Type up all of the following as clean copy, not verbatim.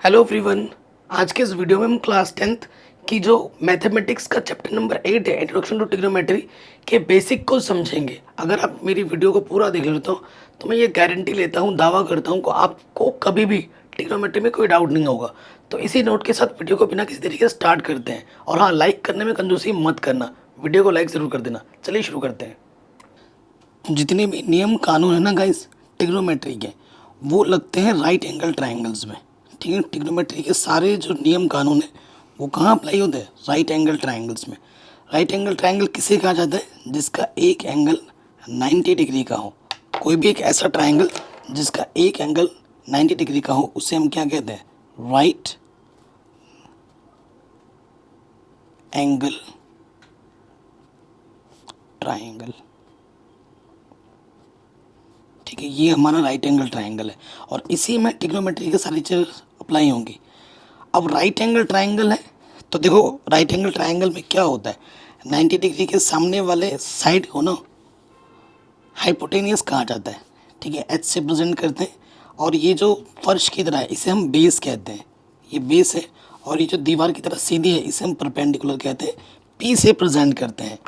Hello everyone. आज के इस वीडियो में हम क्लास 10th की जो मैथमेटिक्स का चैप्टर नंबर 8 है, इंट्रोडक्शन टू ट्रिग्नोमेट्री के बेसिक को समझेंगे। अगर आप मेरी वीडियो को पूरा देख लेते हो तो मैं ये गारंटी लेता हूँ, दावा करता हूँ कि आपको कभी भी ट्रिग्नोमेट्री में कोई डाउट नहीं होगा। तो इसी नोट के साथ वीडियो को बिना किसी तरीके से स्टार्ट करते हैं। और हाँ, लाइक करने में कंजूसी मत करना, वीडियो को लाइक ज़रूर कर देना। चलिए शुरू करते हैं। जितने भी नियम कानून है ना गाइस ट्रिग्नोमेट्री के, वो लगते हैं राइट एंगल ट्रायंगल्स में। ठीक है, ट्रिग्नोमेट्री के सारे जो नियम कानून है वो कहाँ अप्लाई होते हैं? राइट एंगल ट्रायंगल्स में। राइट एंगल ट्रायंगल किसे कहा जाता है? जिसका एक एंगल 90 डिग्री का हो। कोई भी एक ऐसा ट्रायंगल जिसका एक एंगल 90 डिग्री का हो, उसे हम क्या कहते हैं? Right angle triangle. ठीक है, ये हमारा राइट एंगल ट्रायंगल है और इसी में ट्रिग्नोमेट्री की सारी चीज़ अप्लाई होंगी। अब राइट एंगल ट्रायंगल है तो देखो, राइट एंगल ट्रायंगल में क्या होता है? 90 डिग्री के सामने वाले साइड को ना हाइपोटेनियस कहा जाता है। ठीक है, एच से प्रेजेंट करते हैं। और ये जो फर्श की तरह है इसे हम बेस कहते हैं, ये बेस है। और ये जो दीवार की तरह सीधी है इसे हम परपेंडिकुलर कहते हैं, पी से प्रेजेंट करते हैं।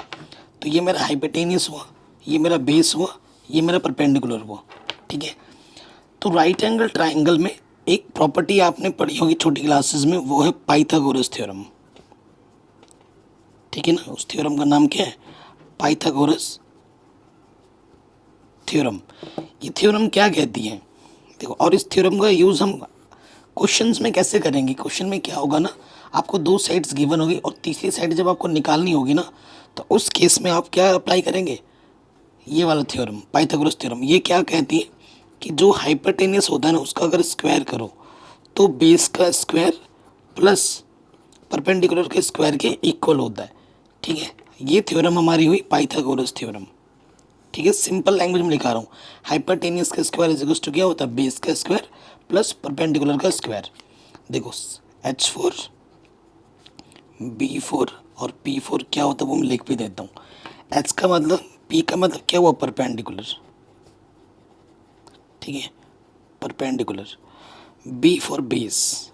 तो ये मेरा हाइपोटेनियस हुआ, ये मेरा बेस हुआ, ये मेरा परपेंडिकुलर हुआ। ठीक है, तो राइट एंगल ट्रायंगल में एक प्रॉपर्टी आपने पढ़ी होगी छोटी क्लासेस में, वो है पाइथागोरस थ्योरम। ठीक है ना, उस थ्योरम का नाम क्या है? Pythagoras theorem. ये थ्योरम क्या कहती है देखो, और इस थ्योरम का यूज़ हम क्वेश्चंस में कैसे करेंगे? क्वेश्चन में क्या होगा ना, आपको दो साइड्स गिवन होगी और तीसरी साइड जब आपको निकालनी होगी ना, तो उस केस में आप क्या अप्लाई करेंगे? ये वाला थ्योरम, पाइथागोरस थ्योरम। ये क्या कहती है कि जो हाइपोटेनियस होता है ना, उसका अगर स्क्वायर करो तो बेस का स्क्वायर प्लस परपेंडिकुलर के स्क्वायर के इक्वल होता है। ठीक है, ये थ्योरम हमारी हुई पाइथागोरस थ्योरम। ठीक है, सिंपल लैंग्वेज में लिखा रहा हूँ। हाइपोटेनियस का स्क्वायर इज इक्वल टू क्या होता है? बेस का स्क्वायर प्लस परपेंडिकुलर का स्क्वायर। देखो, H4 B4 और P4 क्या होता है वो मैं लिख भी देता हूँ। H का मतलब, P का मतलब क्या हुआ? परपेंडिकुलर। ठीक है, perpendicular. B for base,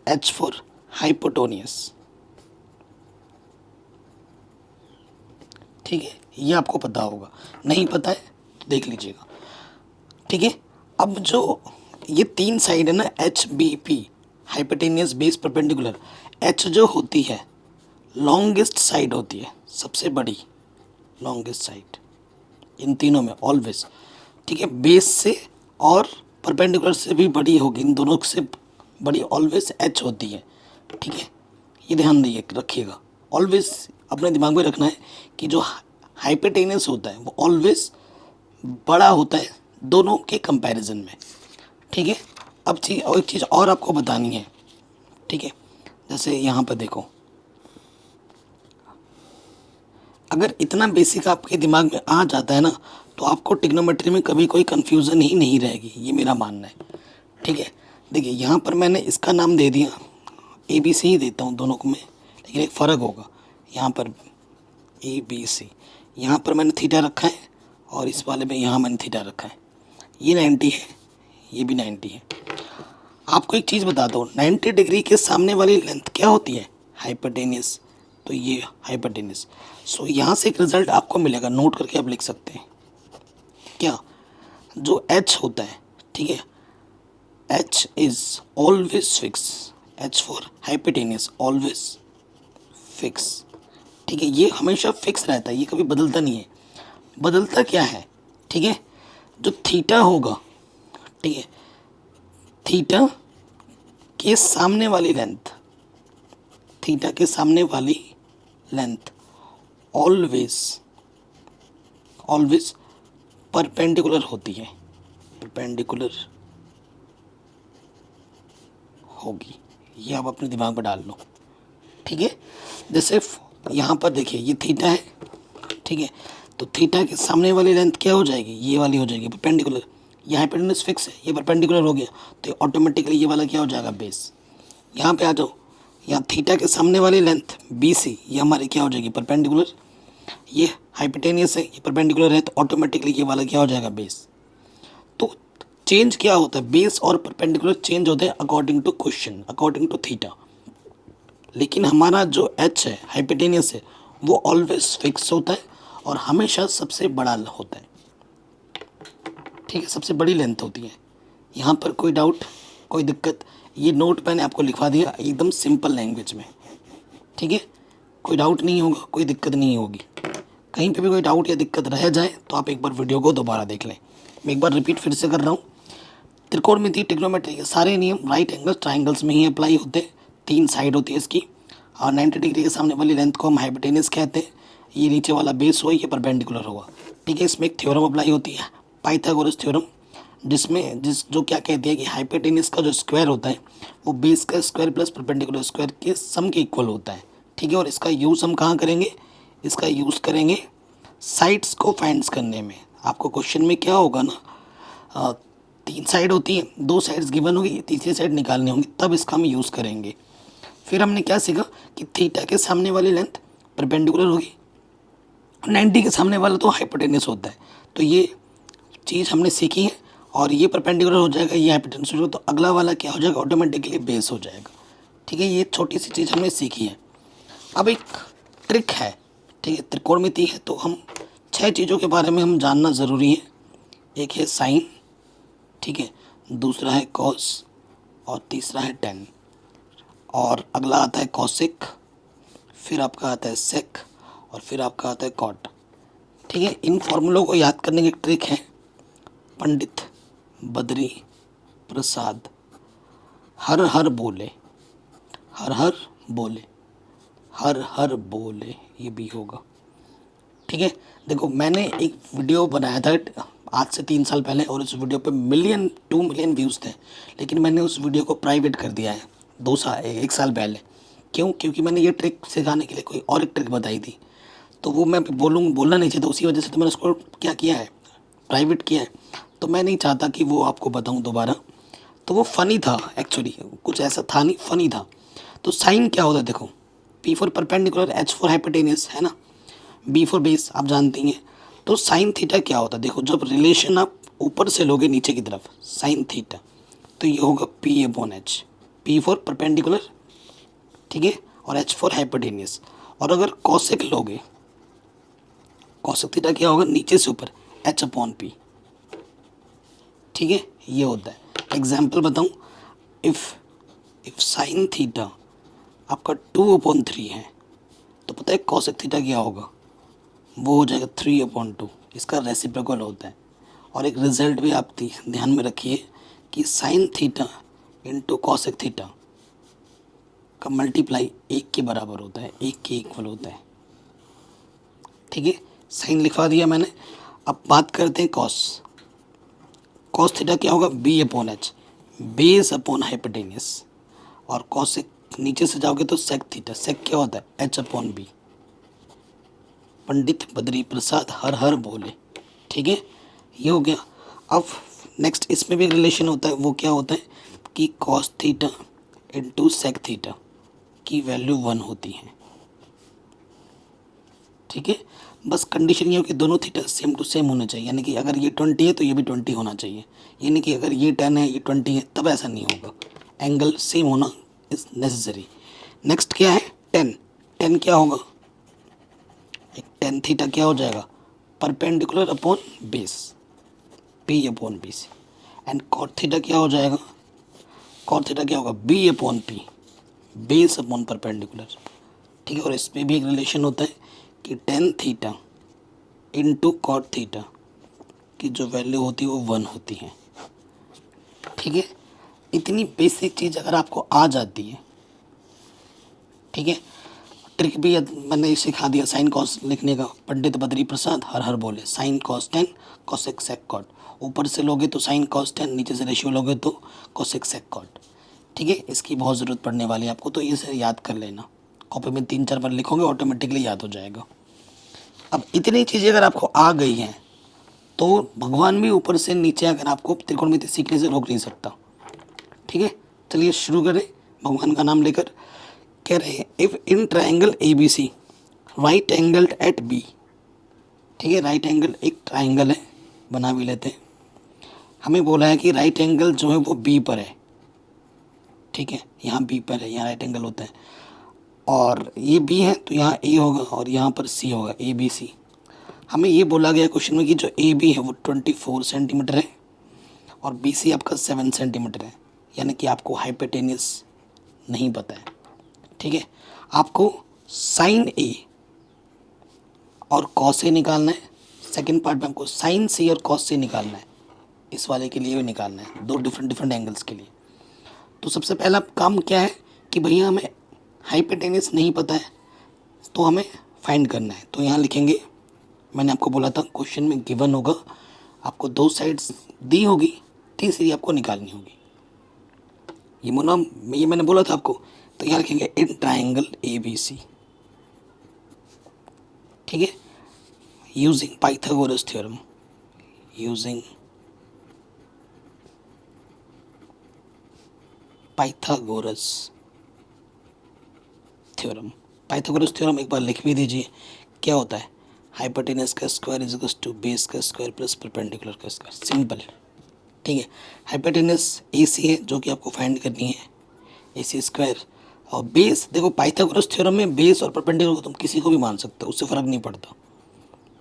H for hypotenuse. ठीक है, ये आपको पता होगा, नहीं पता है तो देख लीजिएगा। ठीक है, अब जो ये तीन साइड है ना, H B P, hypotenuse base perpendicular. H जो होती है लॉन्गेस्ट साइड होती है, सबसे बड़ी लॉन्गेस्ट साइड इन तीनों में ऑलवेज। ठीक है, बेस से और परपेंडिकुलर से भी बड़ी होगी, इन दोनों से बड़ी ऑलवेज एच होती है। ठीक है, ये ध्यान दिए रखिएगा, ऑलवेज अपने दिमाग में रखना है कि जो हाइपोटेनियस होता है वो ऑलवेज बड़ा होता है दोनों के कंपैरिजन में। ठीक है, अब एक चीज़ और आपको बतानी है। ठीक है, जैसे यहाँ पर देखो, अगर इतना बेसिक आपके दिमाग में आ जाता है ना, तो आपको ट्रिग्नोमेट्री में कभी कोई कन्फ्यूज़न ही नहीं रहेगी, ये मेरा मानना है। ठीक है, देखिए यहाँ पर मैंने इसका नाम दे दिया, ABC ही देता हूँ दोनों को मैं, लेकिन एक फ़र्क होगा। यहाँ पर ABC, यहाँ पर मैंने थीटा रखा है और इस वाले में यहाँ मैंने थीटा रखा है। ये 90 है, ये भी 90 है। आपको एक चीज़ बताता हूँ, 90 डिग्री के सामने वाली लेंथ क्या होती है? हाइपोटेनियस। तो ये हाइपोटेनियस। सो यहाँ से एक रिजल्ट आपको मिलेगा, नोट करके आप लिख सकते हैं। क्या? जो H होता है, ठीक है, H is always fix. H for hypotenuse, always fix. ठीक है, ये हमेशा फिक्स रहता है, ये कभी बदलता नहीं है। बदलता क्या है? ठीक है, जो थीटा होगा, ठीक है, थीटा के सामने वाली लेंथ, थीटा के सामने वाली लेंथ ऑलवेज ऑलवेज परपेंडिकुलर होती है, परपेंडिकुलर होगी। ये आप अपने दिमाग में डाल लो। ठीक है, जैसे यहाँ पर देखिए ये थीटा है। ठीक है, तो थीटा के सामने वाली लेंथ क्या हो जाएगी? ये वाली हो जाएगी परपेंडिकुलर। ये हाइपोटेन्यूज फिक्स है, ये परपेंडिकुलर हो गया, तो ऑटोमेटिकली ये वाला क्या हो जाएगा? बेस। यहाँ पे आ जाओ, यहाँ थीटा के सामने वाली लेंथ BC, ये हमारी क्या हो जाएगी? परपेंडिकुलर। ये हाइपोटेनियस है, ये परपेंडिकुलर है, तो ऑटोमेटिकली ये वाला क्या हो जाएगा? बेस। तो चेंज क्या होता है, बेस और परपेंडिकुलर चेंज होते हैं according to question, according to theta. लेकिन हमारा जो एच है, हाइपोटेनियस है, वो ऑलवेज फिक्स होता है और हमेशा सबसे बड़ा होता है। ठीक है, सबसे बड़ी लेंथ होती है। यहाँ पर कोई डाउट, कोई दिक्कत? ये नोट मैंने आपको लिखवा दिया एकदम सिंपल लैंग्वेज में। ठीक है, कोई डाउट नहीं होगा, कोई दिक्कत नहीं होगी। कहीं पे भी कोई डाउट या दिक्कत रह जाए तो आप एक बार वीडियो को दोबारा देख लें। मैं एक बार रिपीट फिर से कर रहा हूँ। त्रिकोणमिति, ट्रिग्नोमेट्री के सारे नियम राइट एंगल ट्राइंगल्स में ही अप्लाई होते हैं। 3 साइड होती है इसकी, और 90 डिग्री के सामने वाली लेंथ को हम हाइपोटेनस कहते हैं। ये नीचे वाला बेस हुआ, ये परपेंडिकुलर हुआ। ठीक है, इसमें एक थ्योरम अप्लाई होती है, पाइथागोरस थ्योरम, जिसमें जो क्या कहती है कि हाइपोटेनस का जो स्क्वायर होता है वो बेस का स्क्वायर प्लस परपेंडिकुलर स्क्वायर के सम के इक्वल होता है। ठीक है, और इसका यूज़ हम कहाँ करेंगे? इसका यूज़ करेंगे साइड्स को फाइंड्स करने में। आपको क्वेश्चन में क्या होगा ना, 3 साइड होती हैं, 2 साइड्स गिवन होगी, तीसरी साइड निकालनी होगी, तब इसका हम यूज़ करेंगे। फिर हमने क्या सीखा कि थीटा के सामने वाली लेंथ परपेंडिकुलर होगी, 90 के सामने वाला तो हाइपोटेनस होता है। तो ये चीज़ हमने सीखी है, और ये परपेंडिकुलर हो जाएगा, ये हाइपोटेनस हो जाएगा, तो अगला वाला क्या हो जाएगा? ऑटोमेटिकली बेस हो जाएगा। ठीक है, ये छोटी सी चीज़ हमने सीखी है। अब एक ट्रिक है, ठीक है, त्रिकोणमिति है, तो हम 6 चीज़ों के बारे में हम जानना ज़रूरी है। एक है साइन, ठीक है, दूसरा है कॉस, और तीसरा है टेन, और अगला आता है कॉसिक, फिर आपका आता है सेक, और फिर आपका आता है कॉट। ठीक है, इन फॉर्मूलों को याद करने की ट्रिक है, पंडित बद्री प्रसाद हर हर बोले, हर हर बोले, हर हर बोले, ये भी होगा। ठीक है, देखो मैंने एक वीडियो बनाया था आज से 3 साल पहले, और उस वीडियो पे 2 मिलियन व्यूज़ थे, लेकिन मैंने उस वीडियो को प्राइवेट कर दिया है 1 साल पहले। क्यों? क्योंकि मैंने ये ट्रिक सिखाने के लिए कोई और एक ट्रिक बताई थी, तो वो मैं बोलना नहीं चाहता, उसी वजह से तो मैंने उसको क्या किया है, प्राइवेट किया है। तो मैं नहीं चाहता कि वो आपको बताऊँ दोबारा। तो वो फ़नी था एक्चुअली, कुछ ऐसा था नहीं, फ़नी था। तो साइन क्या होता है? देखो, P for perpendicular, H for hypotenuse, है ना, B फॉर बेस, आप जानती हैं। तो साइन थीटा क्या होता है? देखो, जब रिलेशन आप ऊपर से लोगे नीचे की तरफ, साइन थीटा, तो ये होगा P/H, P फॉर परपेंडिकुलर, ठीक है, और H फॉर हाइपोटेनियस। और अगर कॉसेक लोगे, कॉसेक थीटा क्या होगा? नीचे से ऊपर, H/P। ठीक है, ये होता है। एग्जाम्पल बताऊँ, इफ़ साइन थीटा आपका 2/3 है, तो पता है कॉसेक थीटा क्या होगा? वो हो जाएगा 3/2। इसका रेसिप्रोकल होता है। और एक रिजल्ट भी आप ध्यान में रखिए कि sine theta into cosec theta का मल्टीप्लाई 1 के बराबर होता है, 1 के इक्वल होता है। ठीक है, साइन लिखवा दिया मैंने। अब बात करते हैं कॉस। कॉस थीटा क्या होगा? B/H, base upon hypotenuse. और कॉसेक नीचे से जाओगे तो सेक थीटा, सेक क्या होता है? H/B। पंडित बद्री प्रसाद हर हर बोले। ठीक है, ये हो गया। अब नेक्स्ट इसमें भी रिलेशन होता है, वो क्या होता है कि cos theta into sec theta की वैल्यू 1 होती है। ठीक है, बस कंडीशन ये हो कि दोनों थीटा सेम टू सेम होने चाहिए, यानी कि अगर ये 20 है तो ये भी 20 होना चाहिए, यानी कि अगर ये 10 है ये 20 है तब ऐसा नहीं होगा, एंगल सेम होना इज़ नेसेसरी। नेक्स्ट क्या है? 10। 10 क्या होगा? एक टेन थीटा क्या हो जाएगा? Perpendicular upon base, P/BC। And cot theta क्या हो जाएगा? कॉट थीटा क्या होगा? B/P, base upon perpendicular. ठीक है, और इसमें भी एक रिलेशन होता है कि tan theta into cot theta की जो वैल्यू होती है वो 1 होती है। ठीक है, इतनी बेसिक चीज़ अगर आपको आ जाती है, ठीक है, ट्रिक भी मैंने सिखा दिया साइन कॉस लिखने का, पंडित बद्री प्रसाद हर हर बोले, sine cos 10 cosec sec cot. ऊपर से लोगे तो साइन कॉस 10, नीचे से रेशियो लोगे तो कॉसेक सेक कॉट। ठीक है, इसकी बहुत ज़रूरत पड़ने वाली है आपको, तो इसे याद कर लेना। कॉपी में 3-4 बार लिखोगे ऑटोमेटिकली याद हो जाएगा। अब इतनी चीज़ें अगर आपको आ गई हैं तो भगवान भी ऊपर से नीचे अगर आपको त्रिकोणमिति सीखने से रोक नहीं सकता। ठीक है, चलिए शुरू करें भगवान का नाम लेकर। कह रहे हैं if in triangle ABC right angled at B। ठीक है, राइट एंगल एक ट्राइंगल है, बना भी लेते हैं। हमें बोला है कि राइट एंगल जो है वो बी पर है, ठीक है, यहाँ बी पर है, यहाँ राइट एंगल होता है, और ये बी है तो यहाँ ए होगा और यहाँ पर सी होगा, ए बी सी। हमें ये बोला गया क्वेश्चन में कि जो ए बी है वो 24 सेंटीमीटर है और बी सी आपका 7 सेंटीमीटर है, यानी कि आपको हाइपोटेन्यूस नहीं पता है, ठीक है। आपको साइन ए और कॉस ए निकालना है, सेकंड पार्ट में आपको साइन सी और कॉस सी निकालना है, इस वाले के लिए भी निकालना है, दो डिफरेंट एंगल्स के लिए। तो सबसे पहला काम क्या है कि भैया हमें हाइपोटेन्यूस नहीं पता है तो हमें फाइंड करना है। तो यहाँ लिखेंगे, मैंने आपको बोला था क्वेश्चन में गिवन होगा, आपको दो साइड्स दी होगी, तीसरी आपको निकालनी होगी, ये मैंने बोला था आपको। तो यहाँ लिखेंगे in triangle A B C, ठीक है, using Pythagoras theorem, using Pythagoras theorem. Pythagoras theorem एक बार लिख भी दीजिए, क्या होता है, हाइपोटेनस का square is equals to base का स्क्वायर प्लस परपेंडिकुलर का स्क्वायर, सिंपल, ठीक है। हाइपोटेनस ए सी है जो कि आपको फाइंड करनी है, ए सी स्क्वायर, और बेस देखो पाइथागोरस थ्योरम में बेस और परपेंडिकुलर को तुम किसी को भी मान सकते हो, उससे फ़र्क नहीं पड़ता।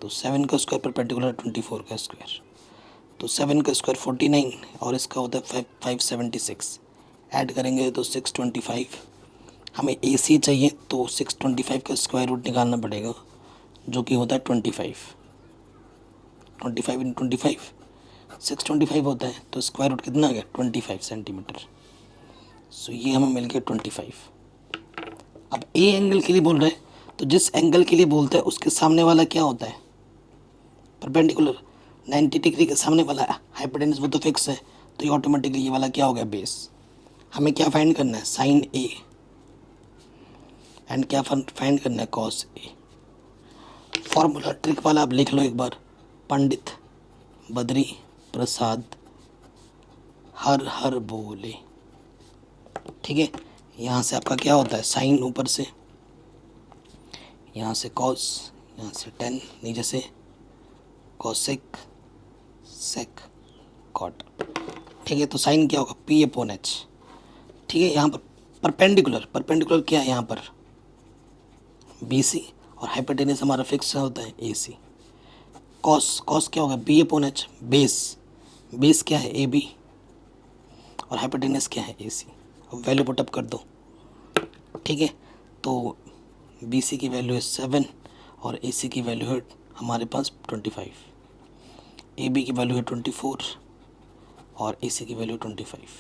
तो 7 का स्क्वायर परपेंडिकुलर 24 का स्क्वायर, तो 7 का स्क्वायर 49 और इसका होता है 576, ऐड करेंगे तो 625। हमें ए सी चाहिए तो 625 का स्क्वायर रूट निकालना पड़ेगा जो कि होता है 25 × 25 625 होता है, तो स्क्वायर रूट कितना आ गया 25 सेंटीमीटर। सो ये हमें मिल गया 25। अब ए एंगल के लिए बोल रहे हैं, तो जिस एंगल के लिए बोलते हैं उसके सामने वाला क्या होता है, परपेंडिकुलर, 90 डिग्री के सामने वाला हाइपोटेनस वो तो फिक्स है, तो ये ऑटोमेटिकली ये वाला क्या हो गया बेस। हमें क्या फाइंड करना है, साइन ए, एंड क्या फाइंड करना है, कॉस ए। फॉर्मूला ट्रिक वाला आप लिख लो एक बार, पंडित बद्री प्रसाद हर हर बोले, ठीक है। यहाँ से आपका क्या होता है, साइन ऊपर से, यहाँ से कॉस, यहाँ से टेन, नीचे से कॉसेक सेक कॉट, ठीक है। तो साइन क्या होगा, पी अपॉन एच, ठीक है। यहाँ पर परपेंडिकुलर क्या है, यहाँ पर बी सी, और हाइपोटेनस हमारा फिक्स होता है ए सी। कॉस क्या होगा, बी अपॉन एच, बेस क्या है ए बी, और हाइपोटेनस क्या है ए सी। अब वैल्यू पुटअप कर दो, ठीक है। तो बी सी की वैल्यू है 7 और ए सी की वैल्यू है हमारे पास 25, ए बी की वैल्यू है 24 और ए सी की वैल्यू 25।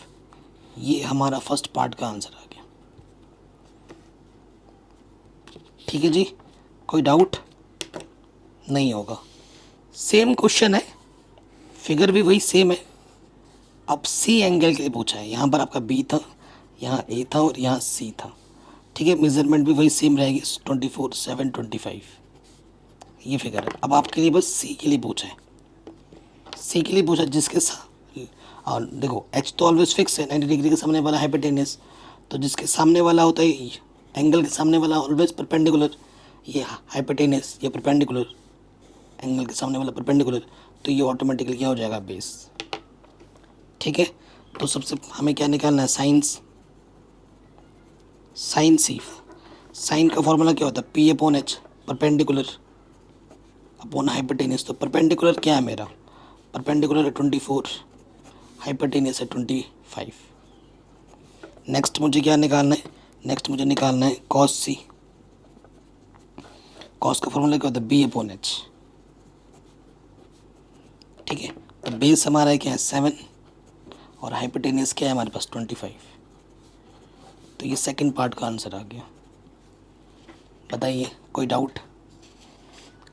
ये हमारा फर्स्ट पार्ट का आंसर आ गया, ठीक है जी। कोई डाउट नहीं होगा, सेम क्वेश्चन है, फिगर भी वही सेम है। अब सी एंगल के लिए पूछा है, यहाँ पर आपका बी था, यहाँ ए था और यहाँ सी था, ठीक है। मेजरमेंट भी वही सेम रहेगी, 24 7 25, ये फिगर है। अब आपके लिए बस सी के लिए पूछा है, सी के लिए पूछा जिसके साथ, और देखो एच तो ऑलवेज फिक्स है, 90 डिग्री के सामने वाला हाइपोटेनस, तो जिसके सामने वाला होता है एंगल के सामने वाला ऑलवेज परपेंडिकुलर, ये हाइपोटेनस, ये परपेंडिकुलर, एंगल के सामने वाला परपेंडिकुलर, तो ये ऑटोमेटिकली क्या हो जाएगा बेस, ठीक है। तो सबसे हमें क्या निकालना है, साइन सी, साइन का फॉर्मूला क्या होता है, P upon H, perpendicular upon hypotenuse. तो परपेंडिकुलर क्या है मेरा, परपेंडिकुलर है 24, हाइपोटेनस है 25। नेक्स्ट मुझे क्या निकालना है, नेक्स्ट मुझे निकालना है कॉस सी। कॉस का फॉर्मूला क्या होता है, बी अपॉन एच, ठीक है। तो बेस हमारा क्या है 7 और हाइपोटेनस क्या है हमारे पास 25। तो ये सेकंड पार्ट का आंसर आ गया। बताइए कोई डाउट,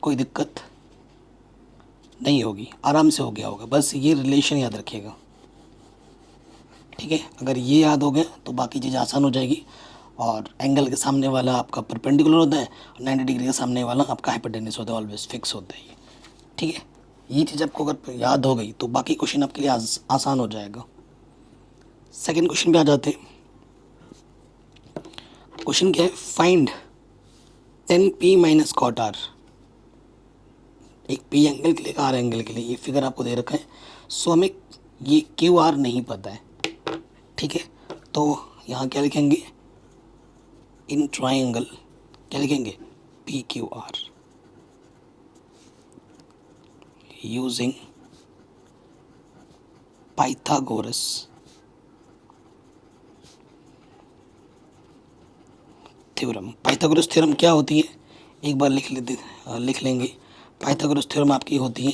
कोई दिक्कत नहीं होगी, आराम से हो गया होगा, बस ये रिलेशन याद रखिएगा, ठीक है। अगर ये याद हो गया तो बाकी चीज़ आसान हो जाएगी। और एंगल के सामने वाला आपका परपेंडिकुलर होता है और 90 डिग्री के सामने वाला आपका हाइपोटेनस होता है, ऑलवेज फिक्स होता है ये, ठीक है। ये चीज़ आपको अगर याद हो गई तो बाकी क्वेश्चन आपके लिए आसान हो जाएगा। सेकंड क्वेश्चन पे आ जाते हैं। क्वेश्चन क्या है, find 10p minus cot R. एक पी एंगल के लिए आर एंगल के लिए ये फिगर आपको दे रखा है। सो हमें ये क्यू आर नहीं पता है, ठीक है। तो यहाँ क्या लिखेंगे, इन ट्राइंगल क्या लिखेंगे, P Q R using Pythagoras theorem. Pythagoras theorem क्या होती है, एक बार लिख लेंगे। पाइथागोरस थ्योरम आपकी होती है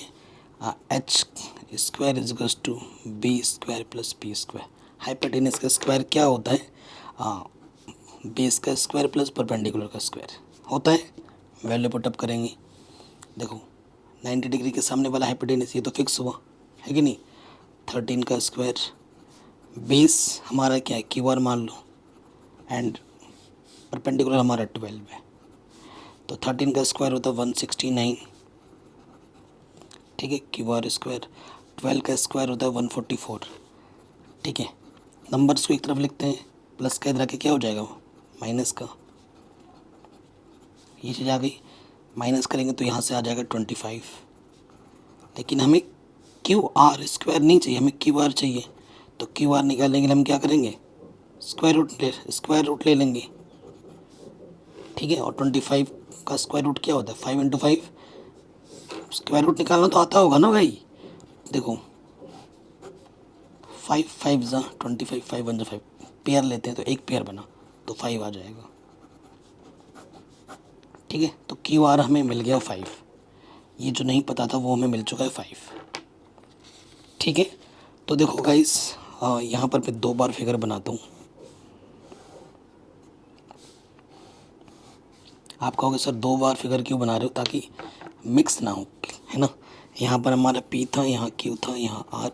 H square equals to B square plus P square. Hypotenuse का स्क्वायर क्या होता है, बेस का स्क्वायर प्लस परपेंडिकुलर का स्क्वायर होता है। वैल्यू पुटअप करेंगे, देखो 90 डिग्री के सामने वाला हाइपोटेनस ये तो फिक्स हुआ है कि नहीं, 13 का स्क्वायर, बेस हमारा क्या है क्यू आर मान लो, एंड परपेंडिकुलर हमारा 12 है, तो 13 का स्क्वायर होता है 169, ठीक है, क्यू आर स्क्वायर। 12 का स्क्वायर होता है 144, ठीक है। नंबर्स को एक तरफ लिखते हैं, प्लस का इधर आके क्या हो जाएगा, माइनस का, ये चीज़ आ गई, माइनस करेंगे तो यहाँ से आ जाएगा 25। लेकिन हमें क्यू आर स्क्वायर नहीं चाहिए, हमें क्यू आर चाहिए। तो क्यू आर निकालने के लिए हम क्या करेंगे, स्क्वायर रूट ले लेंगे, ठीक है। और 25 का स्क्वायर रूट क्या होता है, 5 × 5। स्क्वायर रूट निकालना तो आता होगा ना भाई, देखो 5 5 ज़ा 25, 5 1 ज़ा 5, पेयर लेते हैं तो एक पेयर बना तो 5 आ जाएगा, ठीक है। तो क्यू आर हमें मिल गया 5, ये जो नहीं पता था वो हमें मिल चुका है 5, ठीक है। तो देखो गाइस, यहाँ पर मैं 2 बार फिगर बनाता हूँ। आप कहोगे सर 2 बार फिगर क्यों बना रहे हो, ताकि मिक्स ना हो, है ना। यहाँ पर हमारा P था, यहाँ Q था, यहाँ R,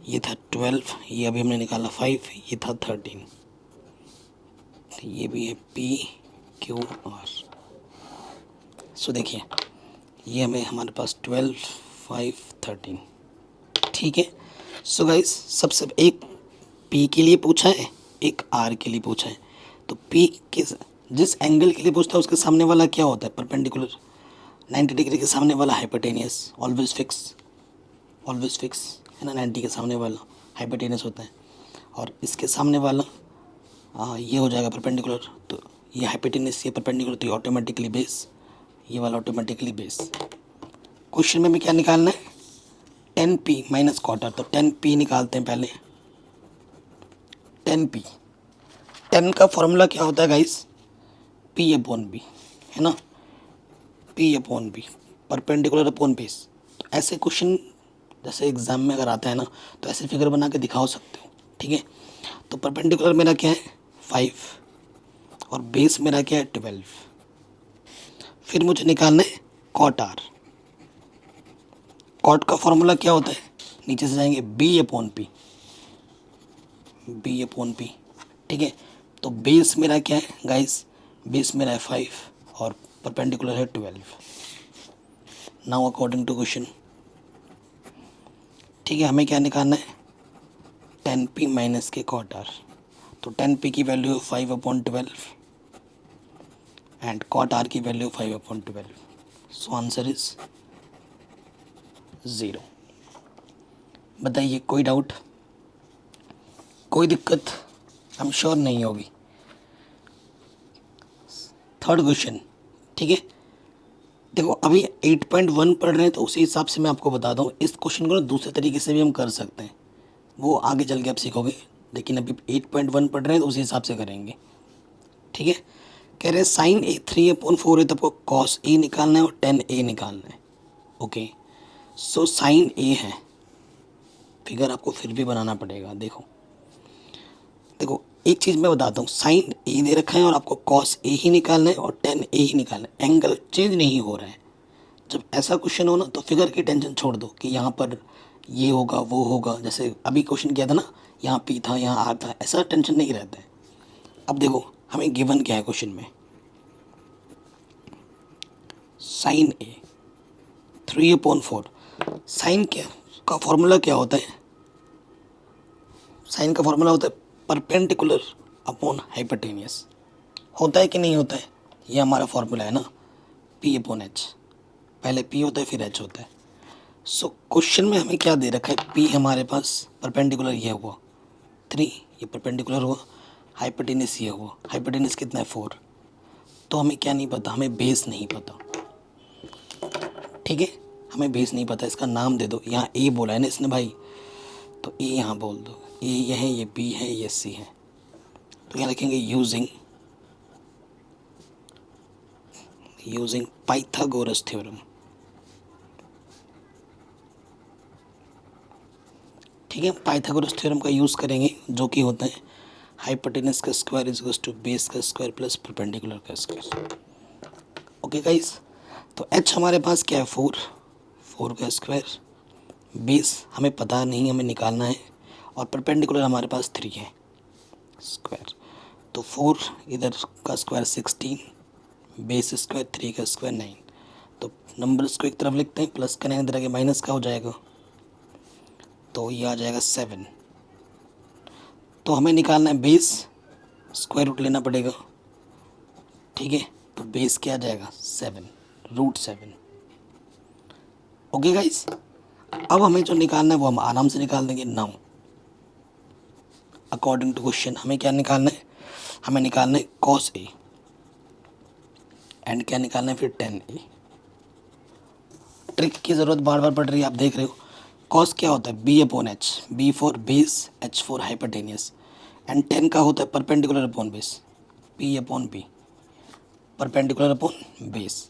ये था 12, ये अभी हमने निकाला 5, ये था 13, ये भी है P Q R। सो देखिए ये हमें हमारे पास 12 5 13, ठीक है। सो गाइस सबसे एक P के लिए पूछा है, एक R के लिए पूछा है। तो P के जिस एंगल के लिए पूछता है उसके सामने वाला क्या होता है, परपेंडिकुलर। 90 डिग्री के सामने वाला हाइपोटेनियस, ऑलवेज फिक्स है ना, 90 के सामने वाला हाइपोटेनियस होता है। और इसके सामने वाला ये हो जाएगा परपेंडिकुलर, तो ये हाइपोटेनियस, ये परपेंडिकुलर, तो ये ऑटोमेटिकली बेस, ये वाला ऑटोमेटिकली बेस। क्वेश्चन में भी क्या निकालना है, 10p माइनस क्वार्टर, तो 10p निकालते हैं पहले। 10p, 10 का फॉर्मूला क्या होता है गाइस, P/B, है ना, P/B, परपेंडिकुलर अपॉन बेस। तो ऐसे क्वेश्चन जैसे एग्जाम में अगर आता है ना, तो ऐसे फिगर बना के दिखा सकते हो, ठीक है। तो परपेंडिकुलर मेरा क्या है 5 और बेस मेरा क्या है 12। फिर मुझे निकालना है कॉट आर। कॉट का फॉर्मूला क्या होता है, नीचे से जाएंगे B/P, ठीक है। तो बेस मेरा क्या है गाइस, बेस मेरा है 5 और परपेंडिकुलर है 12। नाउ अकॉर्डिंग टू क्वेश्चन, ठीक है, हमें क्या निकालना है 10p माइनस के कॉट आर। तो 10p की वैल्यू 5/12 एंड कॉट आर की वैल्यू 5/12। So answer is 0। बताइए कोई डाउट, कोई दिक्कत, आई एम श्योर नहीं होगी। थर्ड क्वेश्चन, ठीक है। देखो अभी 8.1 पढ़ रहे हैं तो उसी हिसाब से मैं आपको बता दूँ, इस क्वेश्चन को ना दूसरे तरीके से भी हम कर सकते हैं, वो आगे चल के आप सीखोगे। लेकिन अभी 8.1 पढ़ रहे हैं तो उसी हिसाब से करेंगे, ठीक है। कह रहे हैं साइन ए 3/4 है, तो आपको कॉस ए निकालना है और टेन ए निकालना है, ओके। सो साइन ए है, फिगर आपको फिर भी बनाना पड़ेगा। देखो देखो एक चीज़ मैं बताता हूँ, साइन ए दे रखा है और आपको कॉस ए ही निकालना है और टेन ए ही निकालना है, एंगल चेंज नहीं हो रहा है। जब ऐसा क्वेश्चन हो ना तो फिगर की टेंशन छोड़ दो कि यहाँ पर ये होगा वो होगा, जैसे अभी क्वेश्चन किया था ना, यहाँ पी था यहाँ आर था, ऐसा टेंशन नहीं रहता है। अब देखो हमें गिवन क्या है क्वेश्चन में, साइन ए 3/4। साइन क्या का फॉर्मूला क्या होता है, साइन का फॉर्मूला होता है परपेंडिकुलर अपॉन हाइपोटेनियस, होता है कि नहीं होता है, ये हमारा फॉर्मूला है ना, P/H। पहले P होता है फिर H होता है। सो क्वेश्चन में हमें क्या दे रखा है, पी हमारे पास परपेंडिकुलर ये हुआ 3, ये परपेंडिकुलर हुआ, हाइपोटेनस ये हुआ, हाइपोटेनस कितना है 4। तो हमें क्या नहीं पता, हमें बेस नहीं पता। ठीक है, हमें बेस नहीं पता, इसका नाम दे दो। यहाँ ए बोला है ना इसने भाई, तो ए यहाँ बोल दो। ए ये है, ये बी है, ये सी है। तो यहाँ लिखेंगे यूजिंग पाइथागोरस थ्योरम। ठीक है, पाइथागोरस थ्योरम का यूज़ करेंगे, जो कि होता है हाइपोटेनस का square is equals to base का स्क्वायर प्लस परपेंडिकुलर का स्क्वायर। ओके गाइस, तो एच हमारे पास क्या है 4 का स्क्वायर, बेस हमें पता नहीं, हमें निकालना है, और परपेंडिकुलर हमारे पास 3 है स्क्वायर। तो 4 इधर का स्क्वायर 16, बेस स्क्वायर 3 का स्क्वायर 9। तो नंबर्स को एक तरफ लिखते हैं, प्लस का 9 इधर आगे माइनस का हो जाएगा, तो ये आ जाएगा 7। तो हमें निकालना है बेस, स्क्वायर रूट लेना पड़ेगा। ठीक है, तो बेस क्या आ जाएगा 7, √7। ओके गाइस, अब हमें जो निकालना है वो हम आराम से निकाल देंगे। नाउ अकॉर्डिंग टू क्वेश्चन हमें क्या निकालना है, हमें निकालना है cos A एंड क्या निकालना है फिर tan A। ट्रिक की ज़रूरत बार बार पड़ रही है, आप देख रहे हो। cos क्या होता है B/H, B for base, H for hypotenuse, and tan का होता है perpendicular upon base, P/B, perpendicular upon base.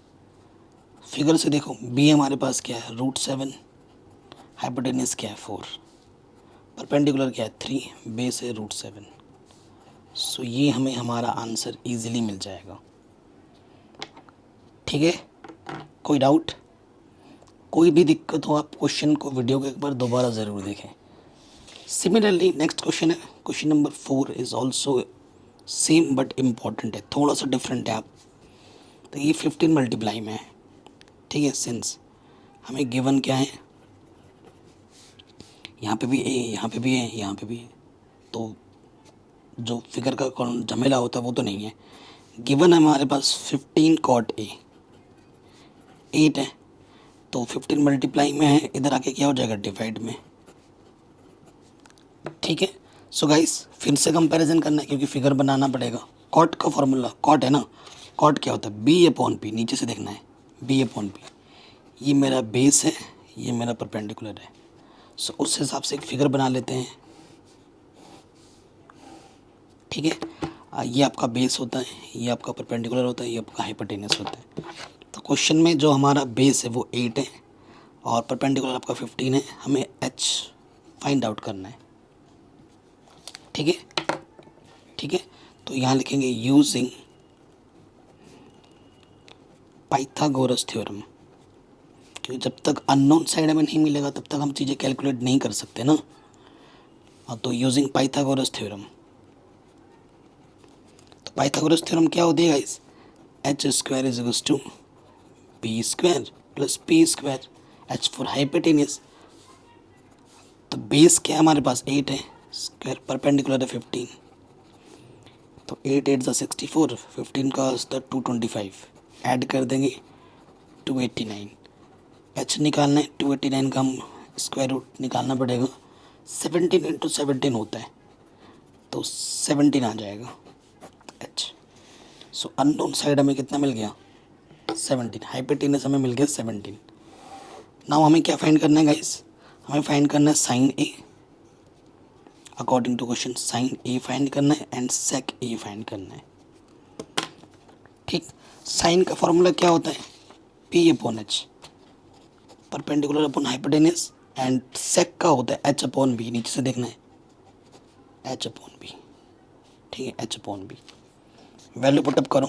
Figure से देखो, B हमारे पास क्या है √7, हाइपोटेनियस क्या है 4, परपेंडिकुलर क्या है 3, बेस है √7। सो ये हमें हमारा आंसर इजीली मिल जाएगा। ठीक है, कोई डाउट, कोई भी दिक्कत हो आप क्वेश्चन को, वीडियो को एक बार दोबारा ज़रूर देखें। सिमिलरली नेक्स्ट क्वेश्चन है, question number 4 is also same but important है, थोड़ा सा डिफरेंट है। आप तो ये 15 मल्टीप्लाई में है। ठीक है, सिंस हमें गिवन क्या है, यहाँ पे भी ए, यहाँ पे भी है, यहाँ पे भी है, तो जो फिगर का झमेला होता है वो तो नहीं है। गिवन है हमारे पास 15 cot A 8 है, तो 15 मल्टीप्लाई में है, इधर आके क्या हो जाएगा डिवाइड में। ठीक है, सो गाइस फिर से कंपैरिजन करना है क्योंकि फिगर बनाना पड़ेगा। कॉट का फॉर्मूला, कॉट है ना, कॉट क्या होता है B/P, नीचे से देखना है B/P। ये मेरा बेस है, ये मेरा परपेंडिकुलर है। सो उस हिसाब से एक फिगर बना लेते हैं। ठीक है, ये आपका बेस होता है, ये आपका परपेंडिकुलर होता है, ये आपका हाइपोटेनस होता है। तो क्वेश्चन में जो हमारा बेस है वो 8 है और परपेंडिकुलर आपका 15 है, हमें H फाइंड आउट करना है। ठीक है, ठीक है, तो यहाँ लिखेंगे यूजिंग पाइथागोरस थ्योरम, क्योंकि जब तक अननोन साइड हमें नहीं मिलेगा तब तक हम चीज़ें कैलकुलेट नहीं कर सकते ना। तो यूजिंग पाइथागोरस थ्योरम, तो पाइथागोरस थ्योरम क्या होती है guys, H² is equals to B² plus P², H for hypotenuse. तो बेस क्या है हमारे पास 8 है, स्क्वायर परपेंडिकुलर है 15, तो 8 8 ज़ा 64, 15 का 225, ऐड कर देंगे 289। H निकालना है, 289 का हम स्क्वायर रूट निकालना पड़ेगा, 17 × 17 होता है, तो 17 आ जाएगा H। सो अननोन साइड हमें कितना मिल गया 17, हाइपोटेनस हमें मिल गया 17। नाउ हमें क्या फाइंड करना है गाइस, हमें फाइंड करना है sine A, according to question sine A find करना है एंड सेक A फाइंड करना है। ठीक, साइन का फॉर्मूला क्या होता है P/H, perpendicular upon hypotenuse, and sec का होता है H/B, नीचे से देखना है H/B। ठीक है, H/B वैल्यू पुटअप करो।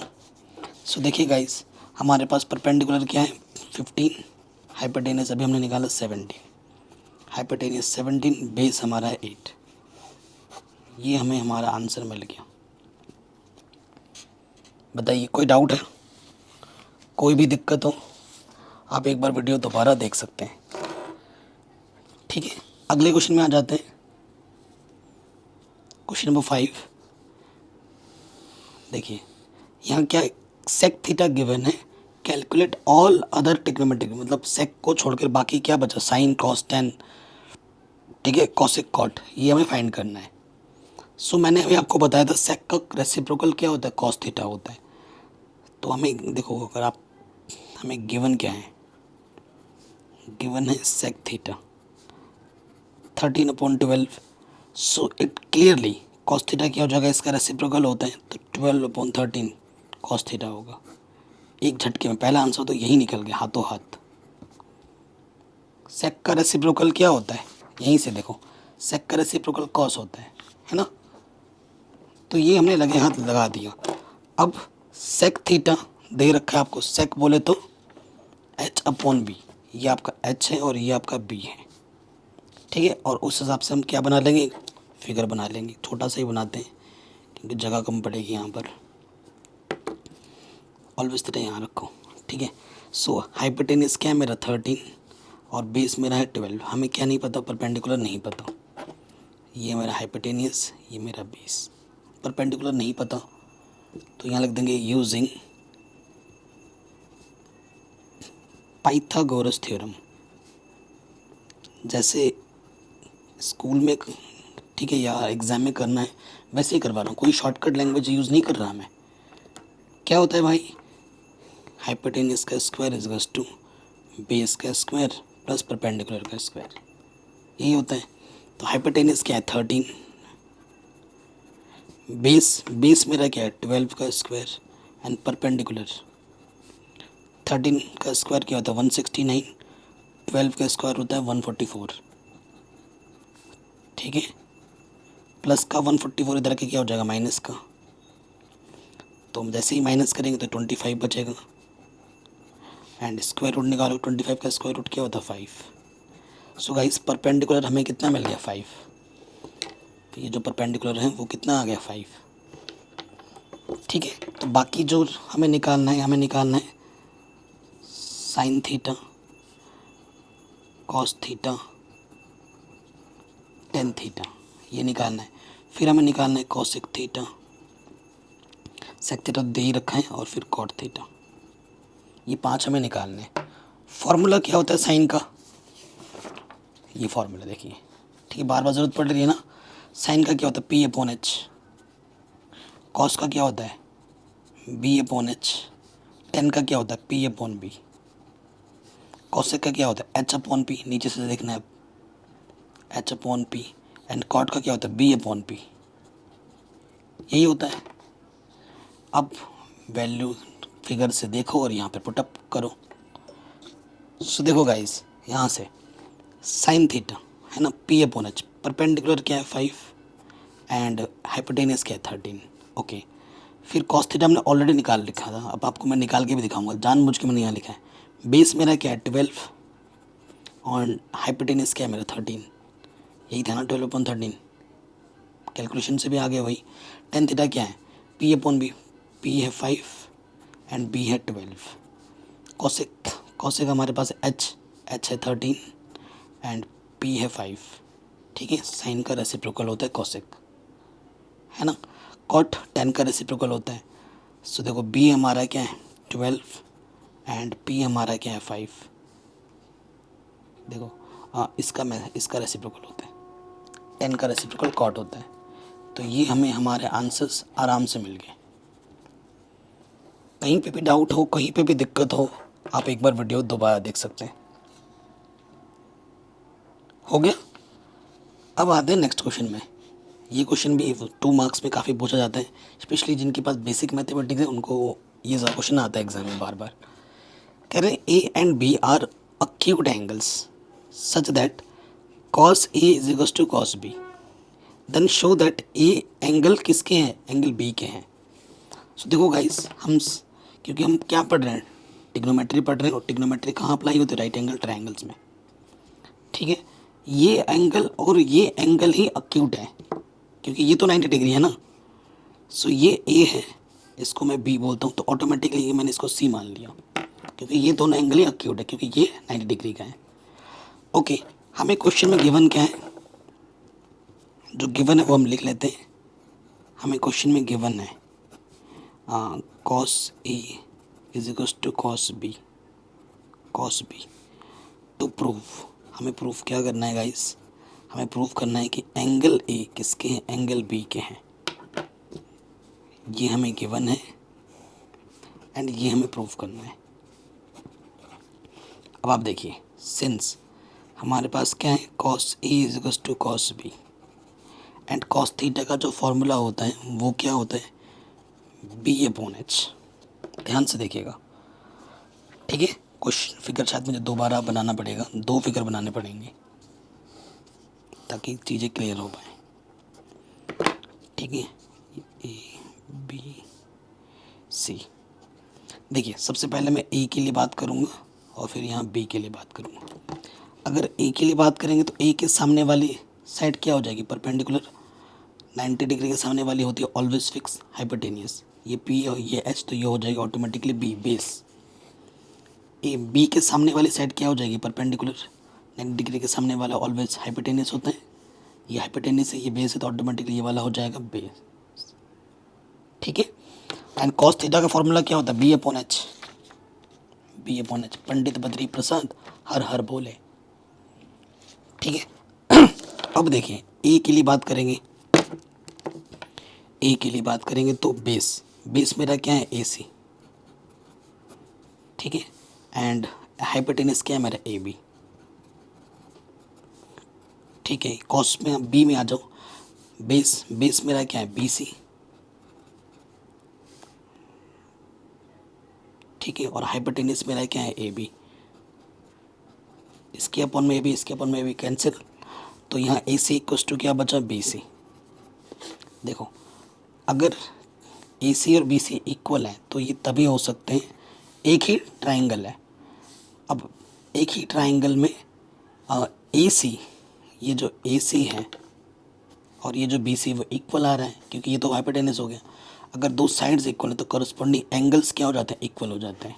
सो देखिए गाइस, हमारे पास परपेंडिकुलर क्या है 15, हाइपोटेनस अभी हमने निकाला 17, हाइपोटेनस 17, बेस हमारा है 8। ये हमें हमारा आंसर मिल गया। बताइए कोई डाउट है, कोई भी दिक्कत हो आप एक बार वीडियो दोबारा देख सकते हैं। ठीक है, अगले क्वेश्चन में आ जाते हैं। क्वेश्चन नंबर 5, देखिए यहाँ क्या सेक थीटा गिवन है कैलकुलेट ऑल अदर ट्रिग्नोमेट्रिक, मतलब सेक को छोड़कर बाकी क्या बचा, साइन कॉस टेन, ठीक है, कॉसेक कॉट, ये हमें फाइंड करना है। सो मैंने अभी आपको बताया था सेक का रेसिप्रोकल क्या होता है, कॉस थीटा होता है। तो हमें देखो, अगर आप, हमें गिवन क्या है, गिवन है sec theta 13/12। So it clearly cos theta क्या हो जाएगा, इसका रेसिप्रोकल होता है, तो 12/13 कॉस थीटा होगा। एक झटके में पहला आंसर तो यही निकल गया हाथों हाथ। सेक का रेसिप्रोकल क्या होता है, यहीं से देखो, सेक का रेसिप्रोकल कॉस होता है ना। तो ये हमने लगे हाथ लगा दिया। अब सेक थीटा दे रखा है आपको, सेक बोले तो h/b, ये आपका h है और ये आपका b है, ठीक है। और उस हिसाब से हम क्या बना लेंगे, फिगर बना लेंगे, छोटा सा ही बनाते हैं क्योंकि जगह कम पड़ेगी यहाँ पर। ऑलवेज थीटा यहाँ रखो, ठीक है। सो हाइपोटेनस क्या है मेरा 13 और बेस मेरा है 12। हमें क्या नहीं पता, परपेंडिकुलर नहीं पता। ये मेरा हाइपोटेनियस, ये मेरा बेस, परपेंडिकुलर नहीं पता, तो यहाँ लिख देंगे यूजिंग पाइथागोरस थ्योरम। जैसे स्कूल में, ठीक है, या एग्ज़ाम में करना है वैसे ही करवा रहा हूँ, कोई शॉर्टकट लैंग्वेज यूज़ नहीं कर रहा मैं। क्या होता है भाई, हाइपोटेनस का स्क्वायर इज टू बेस का स्क्वायर प्लस परपेंडिकुलर का स्क्वायर, यही होता है। तो हाइपोटेनस क्या है 13, बेस मेरा क्या है 12 का स्क्वायर, एंड परपेंडिकुलर 13 का स्क्वायर क्या होता है 169, 12 का स्क्वायर होता है 144, ठीक है। प्लस का 144 इधर के क्या हो जाएगा माइनस का, तो हम जैसे ही माइनस करेंगे तो 25 बचेगा, एंड स्क्वायर रूट निकालो, 25 का स्क्वायर रूट क्या होता है 5। सो गाइस परपेंडिकुलर हमें कितना मिल गया 5, तो ये जो परपेंडिकुलर है वो कितना आ गया 5, ठीक है। तो बाकी जो हमें निकालना है, हमें निकालना है sine theta, cos theta, tan theta, ये निकालना है। फिर हमें निकालना है कॉसेक थीटा, सेक थीटा दे ही रखा है, और फिर कॉट थीटा, ये 5 हमें निकालने हैं। फॉर्मूला क्या होता है साइन का, ये फॉर्मूला देखिए, ठीक है, बार बार ज़रूरत पड़ रही है ना। साइन का क्या होता है P/H, कॉस का क्या होता है B/H, टेन का क्या होता है P/B, कॉसेक का क्या होता है H/P, नीचे से देखना है H/P, एंड कॉट का क्या होता है B/P, यही होता है। अब वैल्यू फिगर से देखो और यहाँ पे पुटअप करो। सो देखो गाइस, यहाँ से साइन थीटा है ना P/H, परपेंडिकुलर क्या है 5 एंड हाइपोटेनस क्या है 13, ओके। फिर कॉस थीटा हमने ऑलरेडी निकाल लिखा था, अब आपको मैं निकाल के भी दिखाऊंगा, जानबूझ के मैंने यहाँ लिखा है। बेस मेरा क्या है 12 और हाइपोटेनस क्या है मेरा 13, यही था ना 12/13, कैलकुलेशन से भी आगे वही। टेन थीटा क्या है P/B, P है 5 एंड B है 12। कॉसेक हमारे पास H है 13 एंड P है 5, ठीक है। साइन का रेसिप्रोकल होता है कॉसेक, है ना। कॉट टेन का रेसिप्रोकल होता है। सो देखो B हमारा क्या है 12 एंड P हमारा क्या है 5, देखो इसका रेसिप्रोकल होता है, टेन का रेसिप्रोकल कॉट होता है। तो ये हमें हमारे आंसर्स आराम से मिल गए। कहीं पे भी डाउट हो, कहीं पे भी दिक्कत हो, आप एक बार वीडियो दोबारा देख सकते हैं। हो गया। अब आते हैं नेक्स्ट क्वेश्चन में। ये क्वेश्चन भी 2 मार्क्स में काफ़ी पूछा जाता है, स्पेशली जिनके पास बेसिक मैथमेटिक्स है उनको ये ज़्यादा क्वेश्चन आता है एग्जाम में बार बार। कह रहे हैं A and B are acute angles such that cos A is equals to cos B, then show that A angle किसके हैं, एंगल B के हैं। सो देखो गाइस, क्योंकि हम क्या पढ़ रहे हैं, टिग्नोमेट्री पढ़ रहे हैं, और टिग्नोमेट्री कहाँ अप्लाई होती है, राइट एंगल ट्रायंगल्स में, ठीक है। ये एंगल और ये एंगल ही अक्यूट है, क्योंकि ये तो 90 डिग्री है ना। सो ये A है, इसको मैं B बोलता हूँ, तो ऑटोमेटिकली मैंने इसको C मान लिया, क्योंकि ये दोनों एंगल ही अक्यूट है, क्योंकि ये 90 डिग्री का है। ओके, हमें क्वेश्चन में गिवन क्या है, जो गिवन है वो हम लिख लेते हैं। हमें क्वेश्चन में गिवन है cos A is equals to cos B, cos B. तो प्रूफ, हमें प्रूफ क्या करना है गाइस, हमें प्रूफ करना है कि एंगल ए किसके हैं, एंगल बी के हैं। ये हमें गिवन है एंड ये हमें प्रूफ करना है। अब आप देखिए, सिंस हमारे पास क्या है, cos A is equals to cos B and cos theta का जो फॉर्मूला होता है वो क्या होता है, बी अपॉन एच। ध्यान से देखिएगा, ठीक है। क्वेश्चन फिगर शायद मुझे दोबारा बनाना पड़ेगा, 2 फिगर बनाने पड़ेंगे ताकि चीज़ें क्लियर हो पाए, ठीक है। ए बी सी, देखिए सबसे पहले मैं ए के लिए बात करूँगा और फिर यहाँ बी के लिए बात करूँगा। अगर ए के लिए बात करेंगे तो ए के सामने वाली साइड क्या हो जाएगी, परपेंडिकुलर 90 डिग्री के सामने वाली होती है ऑलवेज फिक्स हाइपोटेनियस। ये पी और ये एच, तो ये हो जाएगी automatically B, base. A B के सामने वाली साइड क्या हो जाएगी, परपेंडिकुलर 90 डिग्री के सामने वाला ऑलवेज हाइपोटेनियस होता है। ये हाइपोटेनियस है, ये बेस है, तो ऑटोमेटिकली ये वाला हो जाएगा बेस, ठीक है। एंड कॉस थीटा का फॉर्मूला क्या होता है, B upon H, B upon H. Pandit Badri Prasad हर हर बोले, ठीक है। अब देखिए ए के लिए बात करेंगे, ए के लिए बात करेंगे तो बेस, बेस मेरा क्या है, ए सी, ठीक है। एंड हाइपोटेनस क्या है मेरा, ए बी, ठीक है। कॉस में बी में आ जाओ, बेस, बेस मेरा क्या है, बी सी, ठीक है। और हाइपोटेनस मेरा क्या है, ए बी। इसके अपन में भी, इसके अपन में भी कैंसिल, तो यहाँ ए सी इक्वस टू क्या बचा, बी सी। देखो अगर ए सी और बी सी इक्वल है तो ये तभी हो सकते हैं, एक ही ट्राइंगल है। अब एक ही ट्राइंगल में ए सी, ये जो ए सी है और ये जो बी सी वो इक्वल आ रहा है, क्योंकि ये तो हाइपोटेनस हो गया। अगर दो साइड्स इक्वल है तो करस्पॉन्डिंग एंगल्स क्या हो जाते हैं, इक्वल हो जाते हैं।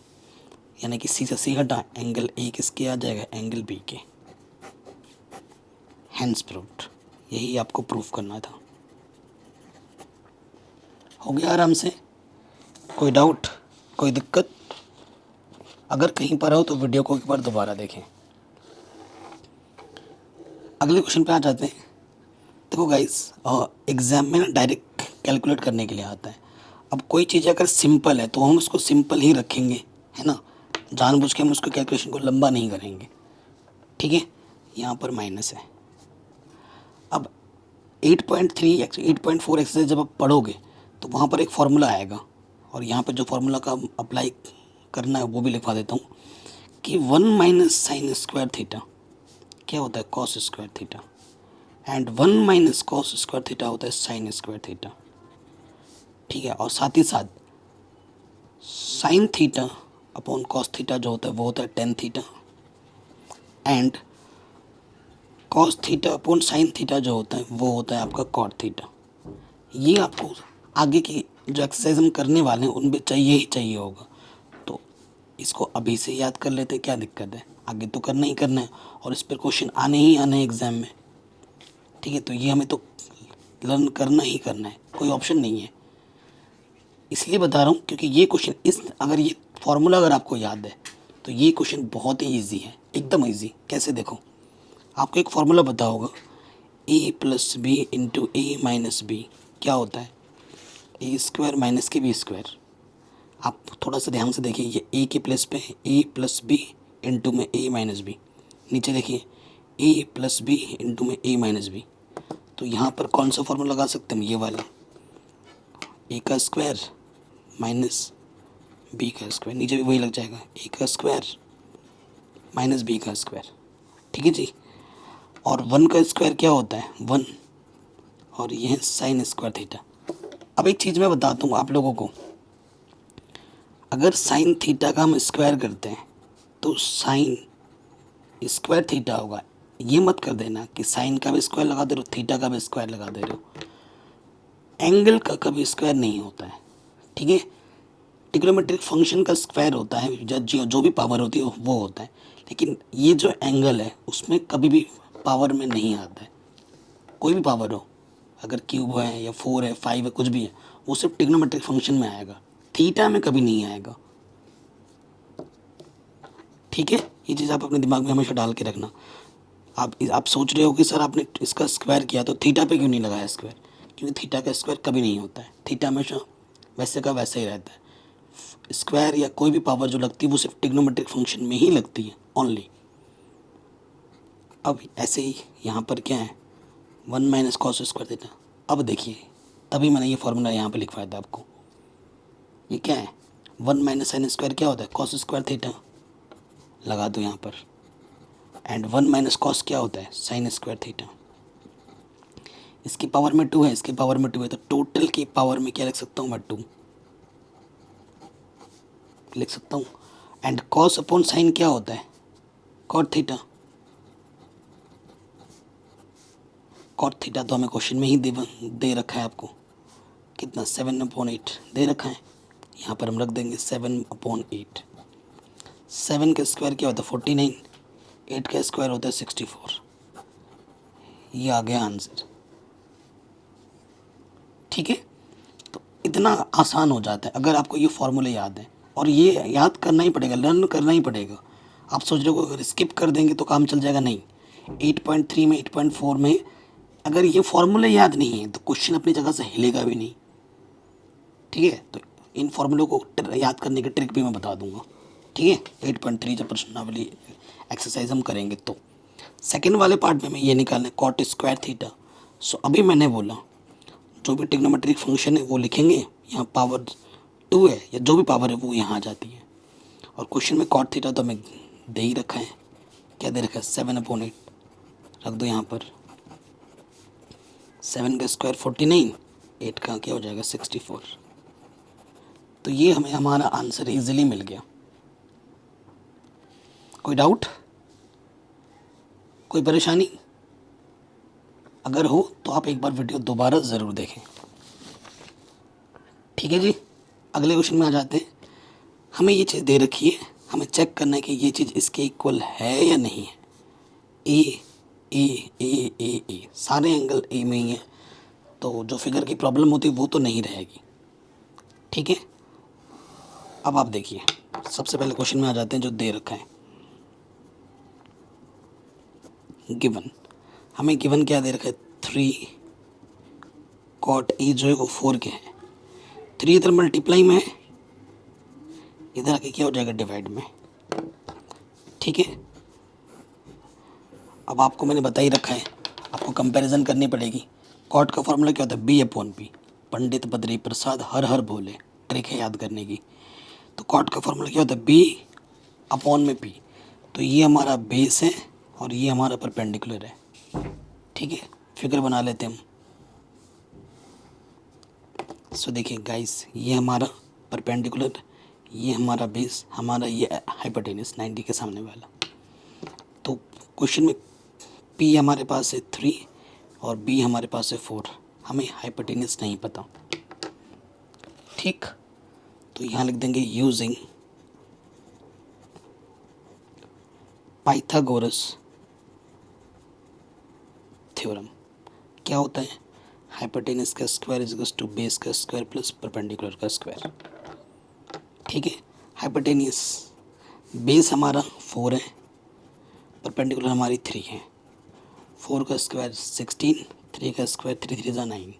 यानी कि सी से सी हटा, एंगल ए किसके आ जाएगा, एंगल बी के। हैंस प्रूव्ड, यही आपको प्रूफ करना था। हो गया आराम से, कोई डाउट, कोई दिक्कत? अगर कहीं पर हो तो वीडियो को एक बार दोबारा देखें। अगले क्वेश्चन पे आ जाते हैं। देखो गाइस, एग्जाम में ना डायरेक्ट कैलकुलेट करने के लिए आता है। अब कोई चीज़ अगर सिंपल है तो हम उसको सिंपल ही रखेंगे, है ना, जानबूझ के हम उसको कैलकुलेशन को लंबा नहीं करेंगे, ठीक है। यहाँ पर माइनस है। अब 8.3 8.4 एक्सरसाइज जब आप पढ़ोगे तो वहाँ पर एक फार्मूला आएगा, और यहाँ पर जो फार्मूला का अप्लाई करना है वो भी लिखवा देता हूँ कि 1 माइनस साइन स्क्वायर थीटा क्या होता है, cos square theta, and 1 minus cos square theta होता है साइन स्क्वायर थीटा, ठीक है। और साथ ही साथ sine theta upon cos theta जो होता है वो होता है tan theta, and cos theta upon sine theta जो होता है वो होता है आपका कॉट थीटा। ये आपको आगे की जो एक्सरसाइज हम करने वाले हैं उनमें चाहिए ही चाहिए होगा, तो इसको अभी से याद कर लेते, क्या दिक्कत है, आगे तो करना ही करना है और इस पर क्वेश्चन आने ही आने हैं एग्ज़ाम में, ठीक है। तो ये हमें तो लर्न करना ही करना है, कोई ऑप्शन नहीं है। इसलिए बता रहा हूँ क्योंकि ये क्वेश्चन अगर ये फॉर्मूला अगर आपको याद है तो ये क्वेश्चन बहुत ही ईजी है, एकदम ईजी। कैसे, देखो आपको एक फार्मूला पता होगा, ए plus B into A minus B क्या होता है, ए स्क्वायर माइनस के बी स्क्वायर। आप थोड़ा सा ध्यान से देखिए, ये ए के प्लेस पे है ए प्लस बी इंटू में ए माइनस बी, नीचे देखिए ए प्लस बी इंटू में ए माइनस बी। तो यहाँ पर कौन सा फार्मूला लगा सकते हैं, ये वाला, ए का स्क्वायर माइनस बी का स्क्वायर, नीचे भी वही लग जाएगा, ए का स्क्वायर माइनस बी का स्क्वायर, ठीक है जी। और 1 का स्क्वायर क्या होता है, 1, और ये है साइन स्क्वायर थीटा। अब एक चीज़ मैं बताता हूँ आप लोगों को, अगर साइन थीटा का हम स्क्वायर करते हैं तो साइन स्क्वायर थीटा होगा। ये मत कर देना कि साइन का भी स्क्वायर लगा दे रहे हो, थीटा का भी स्क्वायर लगा दे रहे हो। एंगल का कभी स्क्वायर नहीं होता है, ठीक है। ट्रिग्नोमेट्रिक फंक्शन का स्क्वायर होता है, जो भी पावर होती है वो होता है, लेकिन ये जो एंगल है उसमें कभी भी पावर में नहीं आता है। कोई भी पावर हो, अगर क्यूब है या 4 है 5 है कुछ भी है, वो सिर्फ ट्रिग्नोमेट्रिक फंक्शन में आएगा, थीटा में कभी नहीं आएगा, ठीक है, ये चीज़ आप अपने दिमाग में हमेशा डाल के रखना। आप सोच रहे हो कि सर आपने इसका स्क्वायर किया तो थीटा पे क्यों नहीं लगाया स्क्वायर, क्योंकि थीटा का स्क्वायर कभी नहीं होता है, थीटा हमेशा वैसे का वैसे ही रहता है। स्क्वायर या कोई भी पावर जो लगती है वो सिर्फ ट्रिग्नोमेट्रिक फंक्शन में ही लगती है ओनली। अब ऐसे ही यहाँ पर क्या है, 1 माइनस कॉस स्क्वायर थीटा। अब देखिए, तभी मैंने ये फॉर्मूला यहाँ पे लिखवाया था आपको। ये क्या है, 1 माइनस साइन स्क्वायर क्या होता है, कॉस स्क्वायर थीटा, लगा दो यहाँ पर। एंड 1 माइनस कॉस क्या होता है, साइन स्क्वायर थीटा। इसकी पावर में 2 है, इसकी पावर में 2 है, तो टोटल की पावर में क्या लिख सकता हूँ मैं, 2 लिख सकता हूँ। एंड कॉस अपॉन साइन क्या होता है, कॉट थीटा। कॉट थीटा तो हमें क्वेश्चन में ही दे रखा है आपको, कितना, 7/8 दे रखा है। यहाँ पर हम रख देंगे 7/8। 7 का स्क्वायर क्या होता है 49, 8 का स्क्वायर होता है 64। ये आ गया आंसर। ठीक है, तो इतना आसान हो जाता है अगर आपको ये फॉर्मूले याद है, और ये याद करना ही पड़ेगा, लर्न करना ही पड़ेगा। आप सोच रहे हो अगर स्किप कर देंगे तो काम चल जाएगा, नहीं। 8.3 में 8.4 में अगर ये फॉर्मूले याद नहीं है तो क्वेश्चन अपनी जगह से हिलेगा भी नहीं। ठीक है, तो इन फॉर्मूलों को याद करने की ट्रिक भी मैं बता दूंगा। ठीक है, 8.3 जब प्रश्नावली एक्सरसाइज हम करेंगे तो सेकेंड वाले पार्ट में ये निकालना है कॉट स्क्वायर थीटा। सो अभी मैंने बोला जो भी ट्रिग्नोमेट्रिक फंक्शन है वो लिखेंगे, यहाँ पावर 2 है या जो भी पावर है वो यहाँ आ जाती है। और क्वेश्चन में कॉट थीटा तो हमें दे ही रखा है, क्या दे रखा है, 7/8 रख दो यहाँ पर। 7 का स्क्वायर 49, 8 का क्या हो जाएगा 64। तो ये हमें हमारा आंसर इजीली मिल गया। कोई डाउट, कोई परेशानी? अगर हो तो आप एक बार वीडियो दोबारा ज़रूर देखें। ठीक है जी, अगले क्वेश्चन में आ जाते हैं। हमें ये चीज़ दे रखी है, हमें चेक करना है कि ये चीज़ इसके इक्वल है या नहीं है। ए ए ए ए ए सारे एंगल ए में ही है, तो जो फिगर की प्रॉब्लम होती है वो तो नहीं रहेगी। ठीक है, अब आप देखिए, सबसे पहले क्वेश्चन में आ जाते हैं जो दे रखा है। गिवन, हमें गिवन क्या दे रखा है, 3 कॉट ए जो है वो 4 के है। 3 इधर मल्टीप्लाई में है, इधर आके क्या हो जाएगा डिवाइड में। ठीक है, अब आपको मैंने बता ही रखा है, आपको कंपैरिजन करनी पड़ेगी। कॉट का फॉर्मूला क्या होता है, B/P। पंडित बद्री प्रसाद हर हर बोले, ट्रिक है याद करने की। तो कॉट का फॉर्मूला क्या होता है, B/P। तो ये हमारा बेस है और ये हमारा परपेंडिकुलर है। ठीक है, फिगर बना लेते हैं हम। सो देखिए गाइस, ये हमारा परपेंडिकुलर, ये हमारा बेस, हमारा ये हाइपोटेनस 90 के सामने वाला। तो क्वेश्चन में P हमारे पास है 3 और B हमारे पास है 4, हमें हाइपोटेनस नहीं पता। ठीक, तो यहाँ लिख देंगे यूजिंग पाइथागोरस थ्योरम। क्या होता है, हाइपोटेनस का square is equals to base का स्क्वायर प्लस परपेंडिकुलर का स्क्वायर। ठीक है, हाइपोटेनस बेस हमारा 4 है, परपेंडिकुलर हमारी 3 है। 4 का स्क्वायर 16, 3 का स्क्वायर 3 3 9,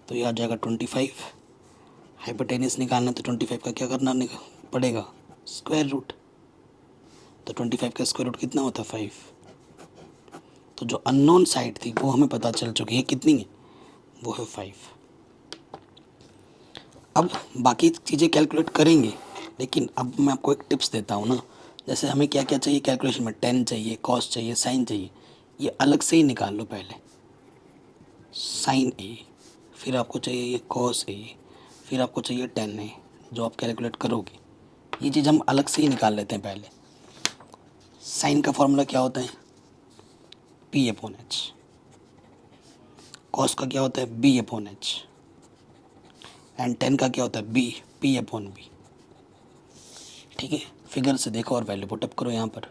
तो ये आ जाएगा 25। हाइपोटेनस निकालना तो 25 का क्या करना पड़ेगा, स्क्वायर रूट। तो 25 का स्क्वायर रूट कितना होता है, 5। तो जो अननोन साइड थी वो हमें पता चल चुकी है, कितनी है, वो है 5। अब बाकी चीज़ें कैलकुलेट करेंगे, लेकिन अब मैं आपको एक टिप्स देता हूँ ना। जैसे हमें क्या क्या चाहिए कैलकुलेशन में, टेन चाहिए, कॉस चाहिए, साइन चाहिए, ये अलग से ही निकाल लो पहले। साइन ए, फिर आपको चाहिए ये कॉस ए, फिर आपको चाहिए टेन ए, जो आप कैलकुलेट करोगे। ये चीज़ हम अलग से ही निकाल लेते हैं पहले। साइन का फॉर्मूला क्या होता है, P/H। कॉस का क्या होता है, B/H। एंड टेन का क्या होता है, P/B। ठीक है, फिगर से देखो और वैल्यू पुटअप करो यहाँ पर।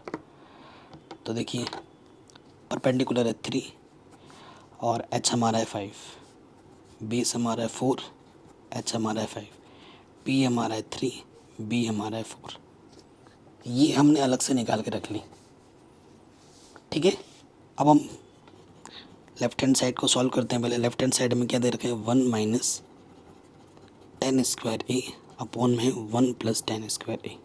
तो देखिए, परपेंडिकुलर है 3 और H हमारा है 5, बेस हमारा है 4, H हमारा है 5, P हमारा है 3, B हमारा है 4। ये हमने अलग से निकाल के रख ली। ठीक है, अब हम लेफ्ट हैंड साइड को सॉल्व करते हैं। पहले लेफ्ट हैंड साइड में क्या दे रखे हैं, 1 माइनस टेन स्क्वायर ए अपॉन में 1 प्लस टेन स्क्वायर ए।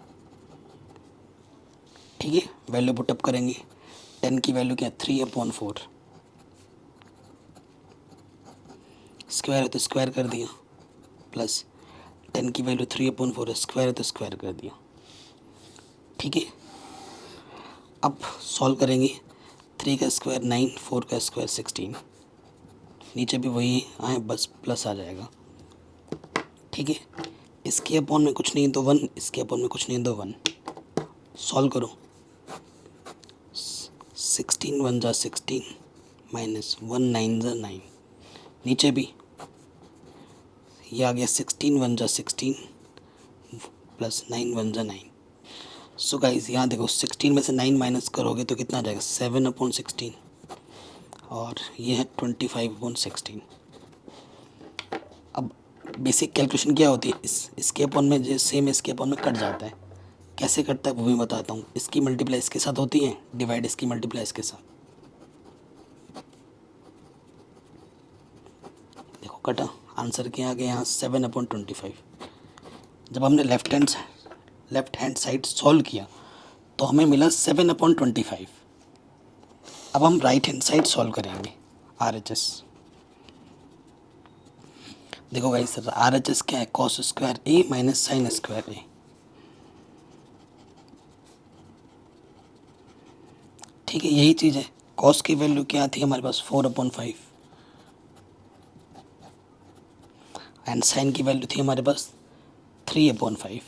ठीक है, वैल्यू पुटअप करेंगे। 10 की वैल्यू क्या है, 3/4। स्क्वायर है तो स्क्वायर कर दिया, प्लस 10 की वैल्यू 3/4 है, स्क्वायर है तो स्क्वायर कर दिया। ठीक है, अब सॉल्व करेंगे। 3 का स्क्वायर 9, 4 का स्क्वायर 16, नीचे भी वही आए, बस प्लस आ जाएगा। ठीक है, इसके अपॉन में कुछ नहीं तो 1, इसके अपॉन में कुछ नहीं तो 1। सॉल्व करो, 16 1 जा 16 माइनस 1 9 जा 9, नीचे भी ये आ गया 16 1 जा 16 प्लस 9 1 जा 9। सो गाइस यहाँ देखो 16 में से 9 माइनस करोगे तो कितना आ जाएगा, 7/16, और ये है 25/16। अब बेसिक कैलकुलेशन क्या होती है, इसके अपॉन में जो सेम इसके अपॉन में कट जाता है। कैसे कटता है वो भी बताता हूँ। इसकी मल्टीप्लाई इसके साथ होती है, डिवाइड इसकी मल्टीप्लाई इसके साथ। देखो कटा, आंसर क्या आ गया यहाँ 7/25। जब हमने लेफ्ट हैंड साइड सॉल्व किया तो हमें मिला 7/25। अब हम राइट हैंड साइड सॉल्व करेंगे, RHS। देखो गाइस RHS क्या है, कॉस स्क्वायर ए माइनस साइन स्क्वायर ए। ठीक है, यही चीज़ है। कॉस की वैल्यू क्या थी हमारे पास, 4/5, एंड साइन की वैल्यू थी हमारे पास 3/5।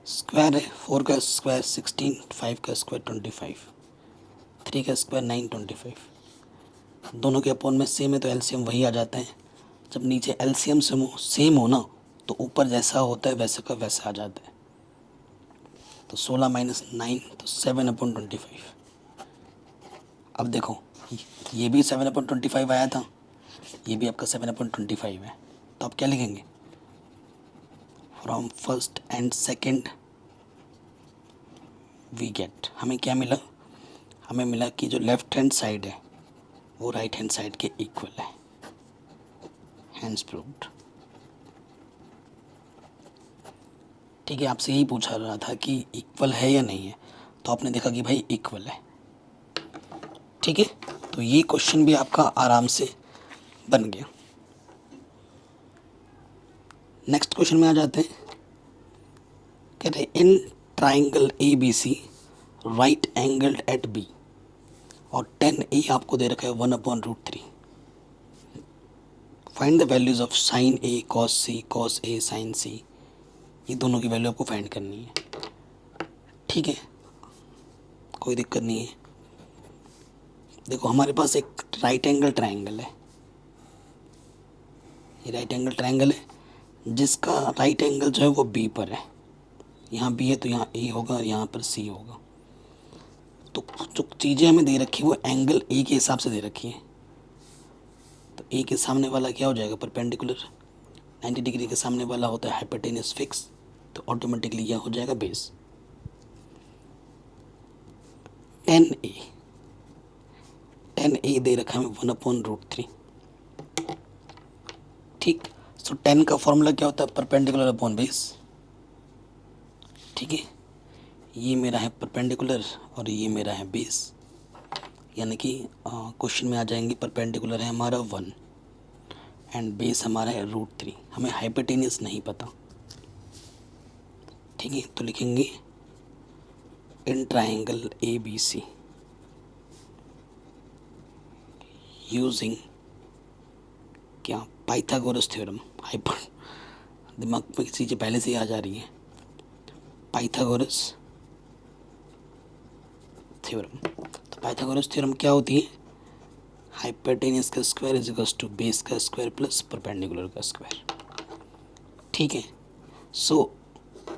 स्क्वायर है, 4 का स्क्वायर 16, 5 का स्क्वायर 25, 3 का स्क्वायर 9 25। दोनों के अपॉन में सेम है तो एलसीएम वही आ जाता है। जब नीचे एलसीएम सेम हो ना तो ऊपर जैसा होता है वैसे का वैसा आ जाता है। तो 16 माइनस 9 तो 7/25। अब देखो ये भी 7/25 आया था, ये भी आपका 7/25 है। तो आप क्या लिखेंगे, from first and second we get, हमें क्या मिला, हमें मिला कि जो लेफ्ट हैंड साइड है वो राइट हैंड साइड के इक्वल है। Hands proved. ठीक है, आपसे यही पूछा रहा था कि इक्वल है या नहीं है, तो आपने देखा कि भाई इक्वल है। ठीक है, तो ये क्वेश्चन भी आपका आराम से बन गया। नेक्स्ट क्वेश्चन में आ जाते हैं। कहते हैं in triangle ABC right angled at B, और 10A आपको दे रखा है 1/√3। Find the values of sine A cos C cos A sin C। ये दोनों की वैल्यू आपको फाइंड करनी है। ठीक है, कोई दिक्कत नहीं है। देखो हमारे पास एक राइट एंगल ट्राइंगल है, ये राइट एंगल ट्राइंगल है जिसका राइट एंगल जो है वो B पर है। यहाँ B है तो यहाँ A होगा और यहाँ पर C होगा। तो जो चीज़ें हमें दे रखी है वो एंगल A के हिसाब से दे रखी है। तो A के सामने वाला क्या हो जाएगा, परपेंडिकुलर। 90 डिग्री के सामने वाला होता है हाइपोटेनस फिक्स, तो ऑटोमेटिकली यह हो जाएगा बेस। 10A दे रखा है 1/√3। ठीक, सो 10 का फॉर्मूला क्या होता है, परपेंडिकुलर अपॉन बेस। ठीक है, ये मेरा है परपेंडिकुलर और ये मेरा है बेस, यानी कि क्वेश्चन में आ जाएंगे परपेंडिकुलर है हमारा 1 एंड बेस हमारा है √3। हमें हाइपोटेनस नहीं पता। ठीक है, तो लिखेंगे इन ट्राइंगल ABC यूजिंग क्या, पाइथागोरस थ्योरम। दिमाग में चीज़ें पहले से ही आ जा रही हैं। Pythagoras theorem. तो पाइथागोरस थ्योरम क्या होती है, हाइपोटेनस का square is equals to base का स्क्वायर प्लस परपेंडिकुलर का स्क्वायर। ठीक है, सो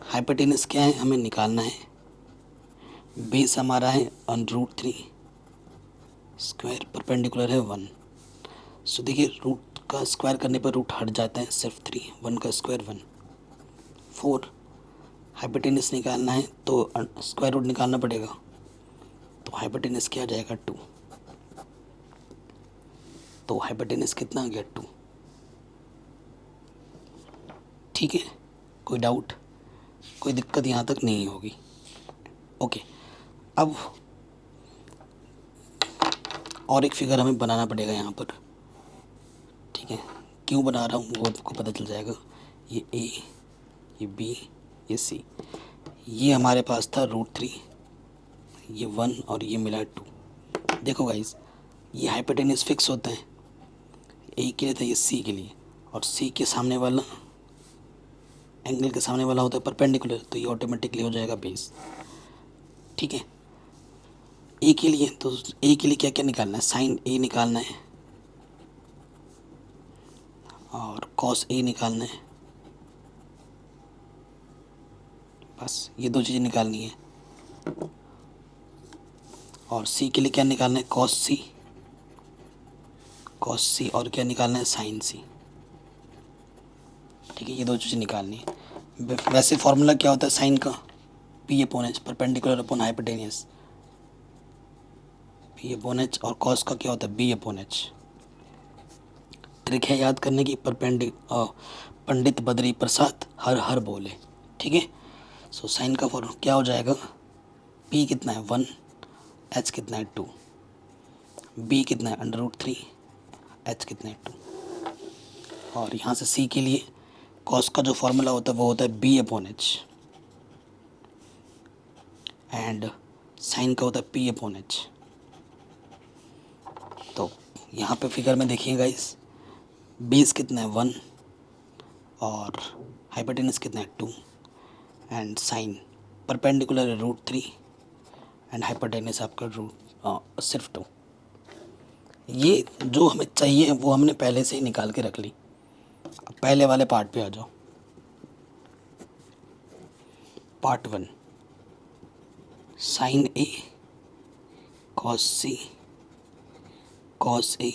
हाइपोटेनस क्या है हमें निकालना है, बेस हमारा है √3, स्क्वायर परपेंडिकुलर है 1। सो देखिए रूट का स्क्वायर करने पर रूट हट जाता है, सिर्फ 3, 1 का स्क्वायर 1, 4 हाइपोटेनस निकालना है तो स्क्वायर रूट निकालना पड़ेगा, तो हाइपोटेनस क्या आ जाएगा 2। तो हाइपोटेनस कितना आ गया 2। ठीक है, कोई डाउट, कोई दिक्कत यहाँ तक नहीं होगी। ओके, अब और एक फिगर हमें बनाना पड़ेगा यहाँ पर। ठीक है, क्यों बना रहा हूँ वो आपको पता चल जाएगा। ये ए, ये बी, ये सी, ये हमारे पास था √3, ये 1 और ये मिला 2। देखो गाइस, ये हाइपोटेनस फिक्स होता है, ए के लिए था, ये सी के लिए, और सी के सामने वाला एंगल के सामने वाला होता है परपेंडिकुलर, तो ये ऑटोमेटिकली हो जाएगा बेस। ठीक है, ए के लिए, तो ए के लिए क्या क्या निकालना है, साइन ए निकालना है और कॉस ए निकालना है, बस ये दो चीज़ें निकालनी है। और सी के लिए क्या निकालना है, कॉस सी, और क्या निकालना है, साइन सी। ठीक है, ये दो चीज़ें निकालनी है। वैसे फॉर्मूला क्या होता है साइन का, P upon H, perpendicular upon hypotenuse, P upon H, और कॉस का क्या होता है, बी अपॉन एच। ट्रिक है याद करने की, पंडित बद्री प्रसाद हर हर बोले। ठीक है, सो साइन का फॉर्मूला क्या हो जाएगा, पी कितना है 1, एच कितना है 2, बी कितना है √3, एच कितना है 2। और यहाँ से सी के लिए कॉस का जो फॉर्मूला होता है वो होता है B upon H, and sine का होता है पी अपॉन एच। तो यहाँ पे फिगर में देखिए गाइस, बेस कितना है 1 और हाइपोटेनस कितना है 2, एंड साइन परपेंडिकुलर है √3 एंड हाइपोटेनस आपका सिर्फ 2। ये जो हमें चाहिए वो हमने पहले से ही निकाल के रख ली। अब पहले वाले पार्ट पे आ जाओ। Part 1, sign A cos C, cos A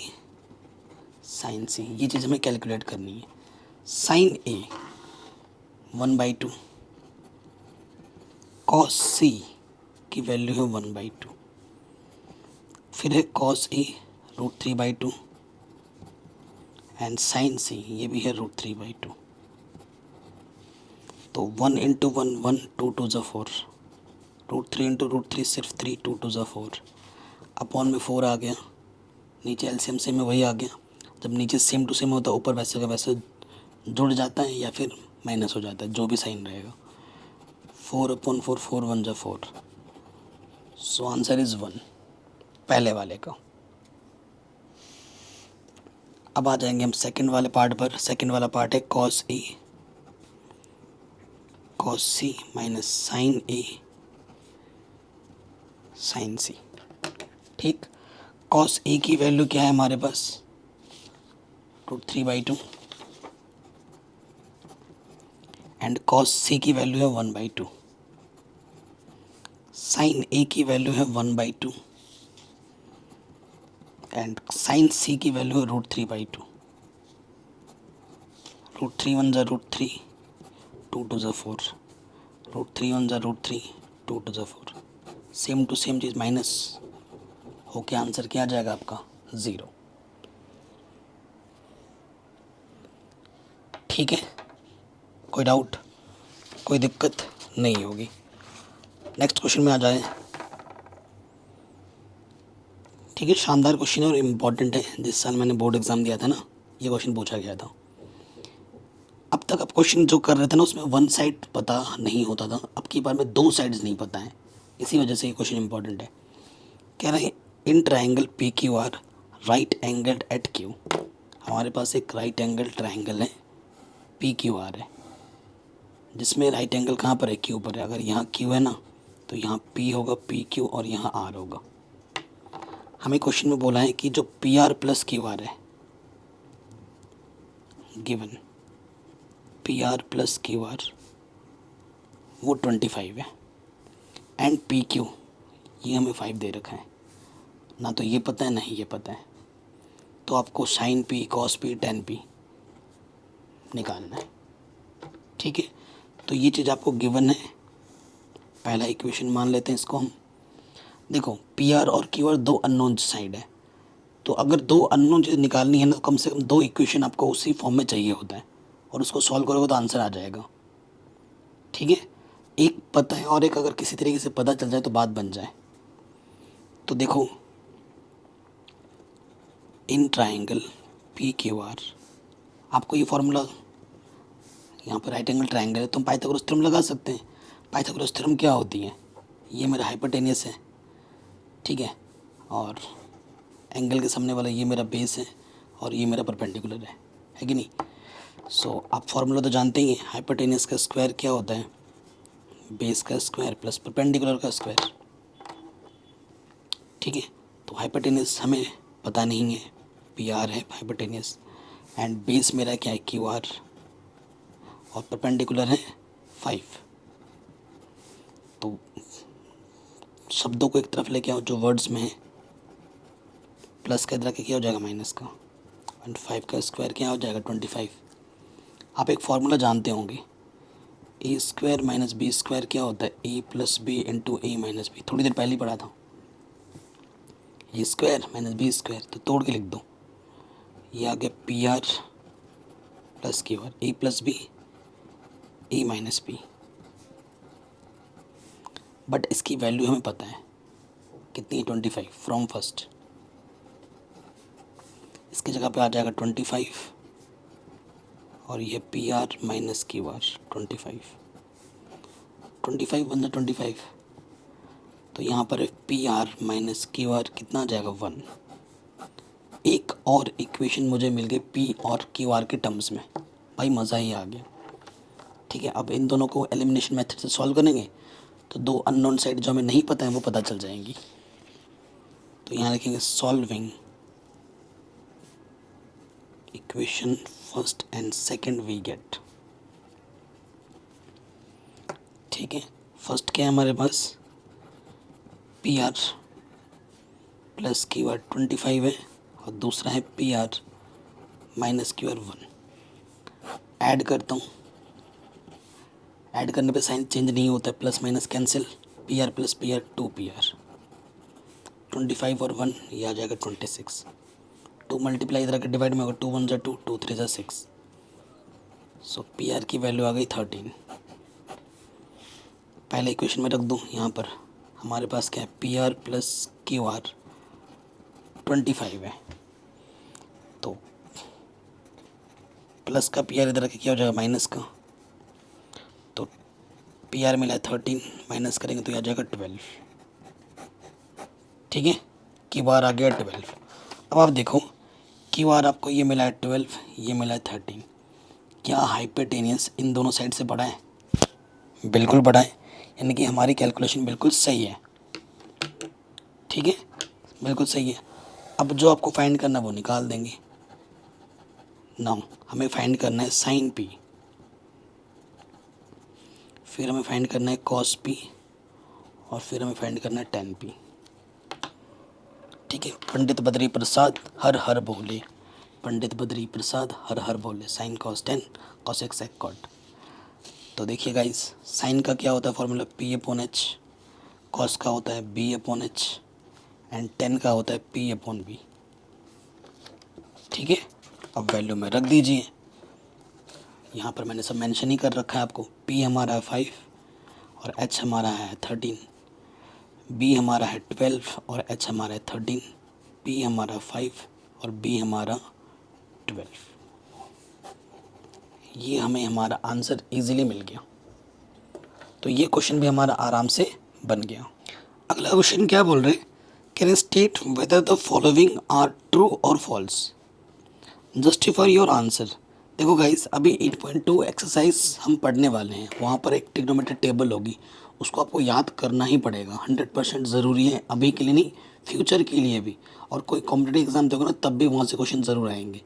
sign सी, ये चीज़ हमें कैलकुलेट करनी है। साइन ए 1/2, कॉस सी की वैल्यू है 1/2, फिर है कॉस ए √3/2 एंड साइन सी, ये भी है √3/2। तो 1 × 1 1, 2 2 ज़ा 4, √3 × √3 सिर्फ 3, 2 2 ज़ा 4, अपॉन में 4 आ गया, नीचे एलसीएम से में वही आ गया। जब नीचे सेम टू सेम होता है ऊपर वैसे का वैसे जुड़ जाता है या फिर माइनस हो जाता है, जो भी साइन रहेगा। 4/4, 4 1 ज़ा 4, सो आंसर इज़ 1 पहले वाले का। अब आ जाएंगे हम सेकंड वाले पार्ट पर। सेकंड वाला पार्ट है कॉस ए कॉस सी माइनस साइन ए साइन सी। ठीक, कॉस ए की वैल्यू क्या है हमारे पास, √3/2 एंड कॉस सी की वैल्यू है 1/2, साइन ए की वैल्यू है 1/2 एंड साइन सी की वैल्यू है √3/2। √3 1 ज़ा √3, 2 2 ज़ा 4, √3 1 ज़ा √3, 2 2 ज़ा 4, सेम टू सेम चीज़ माइनस होके आंसर क्या आ जाएगा आपका 0। ठीक है, कोई डाउट, कोई दिक्कत नहीं होगी। नेक्स्ट क्वेश्चन में आ जाए। ठीक है, शानदार क्वेश्चन है और इम्पॉर्टेंट है। जिस साल मैंने बोर्ड एग्ज़ाम दिया था ना, ये क्वेश्चन पूछा गया था। अब तक आप क्वेश्चन जो कर रहे थे ना उसमें वन साइड पता नहीं होता था, अब की बार में 2 साइड्स नहीं पता है, इसी वजह से ये क्वेश्चन इम्पॉर्टेंट है। कह रहे हैं in triangle P Q R right angled at Q. हमारे पास एक राइट एंगल ट्राइंगल है पी क्यू आर है, जिसमें राइट एंगल कहाँ पर है, क्यू पर है। अगर यहाँ क्यू है ना तो यहाँ पी होगा, पी क्यू, और यहाँ आर होगा। हमें क्वेश्चन में बोला है कि जो P R plus Q R है given, P R plus Q R वो 25 है एंड पी क्यू ये हमें 5 दे रखा है। ना तो ये पता है ना ही ये पता है, तो आपको sine P, cos P, tan P निकालना है। ठीक है, तो ये चीज़ आपको गिवन है, पहला इक्वेशन मान लेते हैं इसको हम। देखो पी आर और क्यू आर दो अननोन साइड है, तो अगर दो अननोन चीज़ निकालनी है ना, तो कम से कम दो इक्वेशन आपको उसी फॉर्म में चाहिए होता है, और उसको सॉल्व करोगे तो आंसर आ जाएगा। ठीक है, एक पता है और एक अगर किसी तरीके से पता चल जाए तो बात बन जाए। तो देखो in triangle P Q R, आपको ये फॉर्मूला, यहाँ पर राइट एंगल ट्राइंगल है तो हम पाइथागोरस थ्योरम लगा सकते हैं। पाइथागोरस थ्योरम क्या होती है, ये मेरा हाइपोटेनियस है, ठीक है, और एंगल के सामने वाला ये मेरा बेस है, और ये मेरा परपेंडिकुलर है कि नहीं। सो आप फॉर्मूला तो जानते ही हैं, हाइपोटेनियस का स्क्वायर क्या होता है, बेस का स्क्वायर प्लस परपेंडिकुलर का स्क्वायर। ठीक है, तो हाइपोटेनियस हमें पता नहीं है, पी आर है हाइपोटेनियस, एंड बेस मेरा क्या है क्यू आर, और परपेंडिकुलर है 5। तो शब्दों को एक तरफ लेके आओ जो वर्ड्स में है, प्लस का इधर के क्या हो जाएगा माइनस का, एंड 5 का स्क्वायर क्या हो जाएगा 25। आप एक फार्मूला जानते होंगे, A square minus B square क्या होता है, A plus B into A minus B, थोड़ी देर पहले ही पढ़ा था। A square minus B square, तो तोड़ के लिख दो, ये आ गया P R plus Q R, A plus B A minus B. But इसकी वैल्यू हमें पता है कितनी है, 25 फ्रॉम फर्स्ट। इसकी जगह पे आ जाएगा 25, और ये P R minus Q R 25, 25 one 25, तो यहाँ पर P R minus Q are कितना आ जाएगा 1। एक और इक्वेशन मुझे मिल गई पी और क्यू आर के टर्म्स में, भाई मज़ा ही आ गया। ठीक है, अब इन दोनों को एलिमिनेशन मेथड से सॉल्व करेंगे तो दो अननोन साइड जो हमें नहीं पता है वो पता चल जाएंगी। तो यहाँ लिखेंगे solving equation first and second we get. ठीक है, फर्स्ट क्या है हमारे पास, P R plus Q R 25 है, और दूसरा है P R minus Q R 1। Add करता हूँ, ऐड करने पे साइन चेंज नहीं होता है, plus minus cancel, P R plus P R 2 P R, 25 और 1 ये आ जाएगा 26। 2 मल्टीप्लाई इधर के डिवाइड में होगा, 2 1 जा 2, 2 3 जा 6। सो पी आर की वैल्यू आ गई 13। पहले इक्वेशन में रख दूँ, यहाँ पर हमारे पास क्या है, P R plus Q R 25 है, तो प्लस का पी आर इधर रखे क्या हो जाएगा माइनस का, तो पी आर मिला है 13, माइनस करेंगे तो ये आ जाएगा 12। ठीक है, क्यू आर आ गया 12। अब आप देखो क्यू आर आपको ये मिला है 12, ये मिला है 13, क्या हाइपोटेनियस इन दोनों साइड से बड़ा है, बिल्कुल बड़ा है, यानी कि हमारी कैलकुलेशन बिल्कुल सही है। ठीक है, बिल्कुल सही है। अब जो आपको फाइंड करना है वो निकाल देंगे। नाउ हमें फाइंड करना है साइन पी, फिर हमें फाइंड करना है कॉस पी, और फिर हमें फाइंड करना है टेन पी। ठीक है, पंडित बद्री प्रसाद हर हर बोले, पंडित बद्री प्रसाद हर हर बोले, sine cos tan cos x sec cot. तो देखिए गाइस, साइन का क्या होता है formula, P upon H, cos का होता है B upon H, and tan का होता है पी अपॉन बी। ठीक है, अब वैल्यू में रख दीजिए, यहाँ पर मैंने सब मेंशन ही कर रखा है आपको। पी हमारा है 5 और एच हमारा है 13, बी हमारा है 12 और एच हमारा है 13, पी हमारा 5 और बी हमारा 12। ये हमें हमारा आंसर इजीली मिल गया। तो ये क्वेश्चन भी हमारा आराम से बन गया। अगला क्वेश्चन क्या बोल रहे हैं, can state whether the following are true or false, justify your answer. देखो गाइस, अभी 8.2 एक्सरसाइज हम पढ़ने वाले हैं, वहाँ पर एक ट्रिग्नोमेट्रिक टेबल होगी, उसको आपको याद करना ही पड़ेगा, 100% ज़रूरी है, अभी के लिए नहीं फ्यूचर के लिए भी। और कोई कॉम्पिटेटिव एग्जाम दोगे ना तब भी वहाँ से क्वेश्चन ज़रूर आएंगे।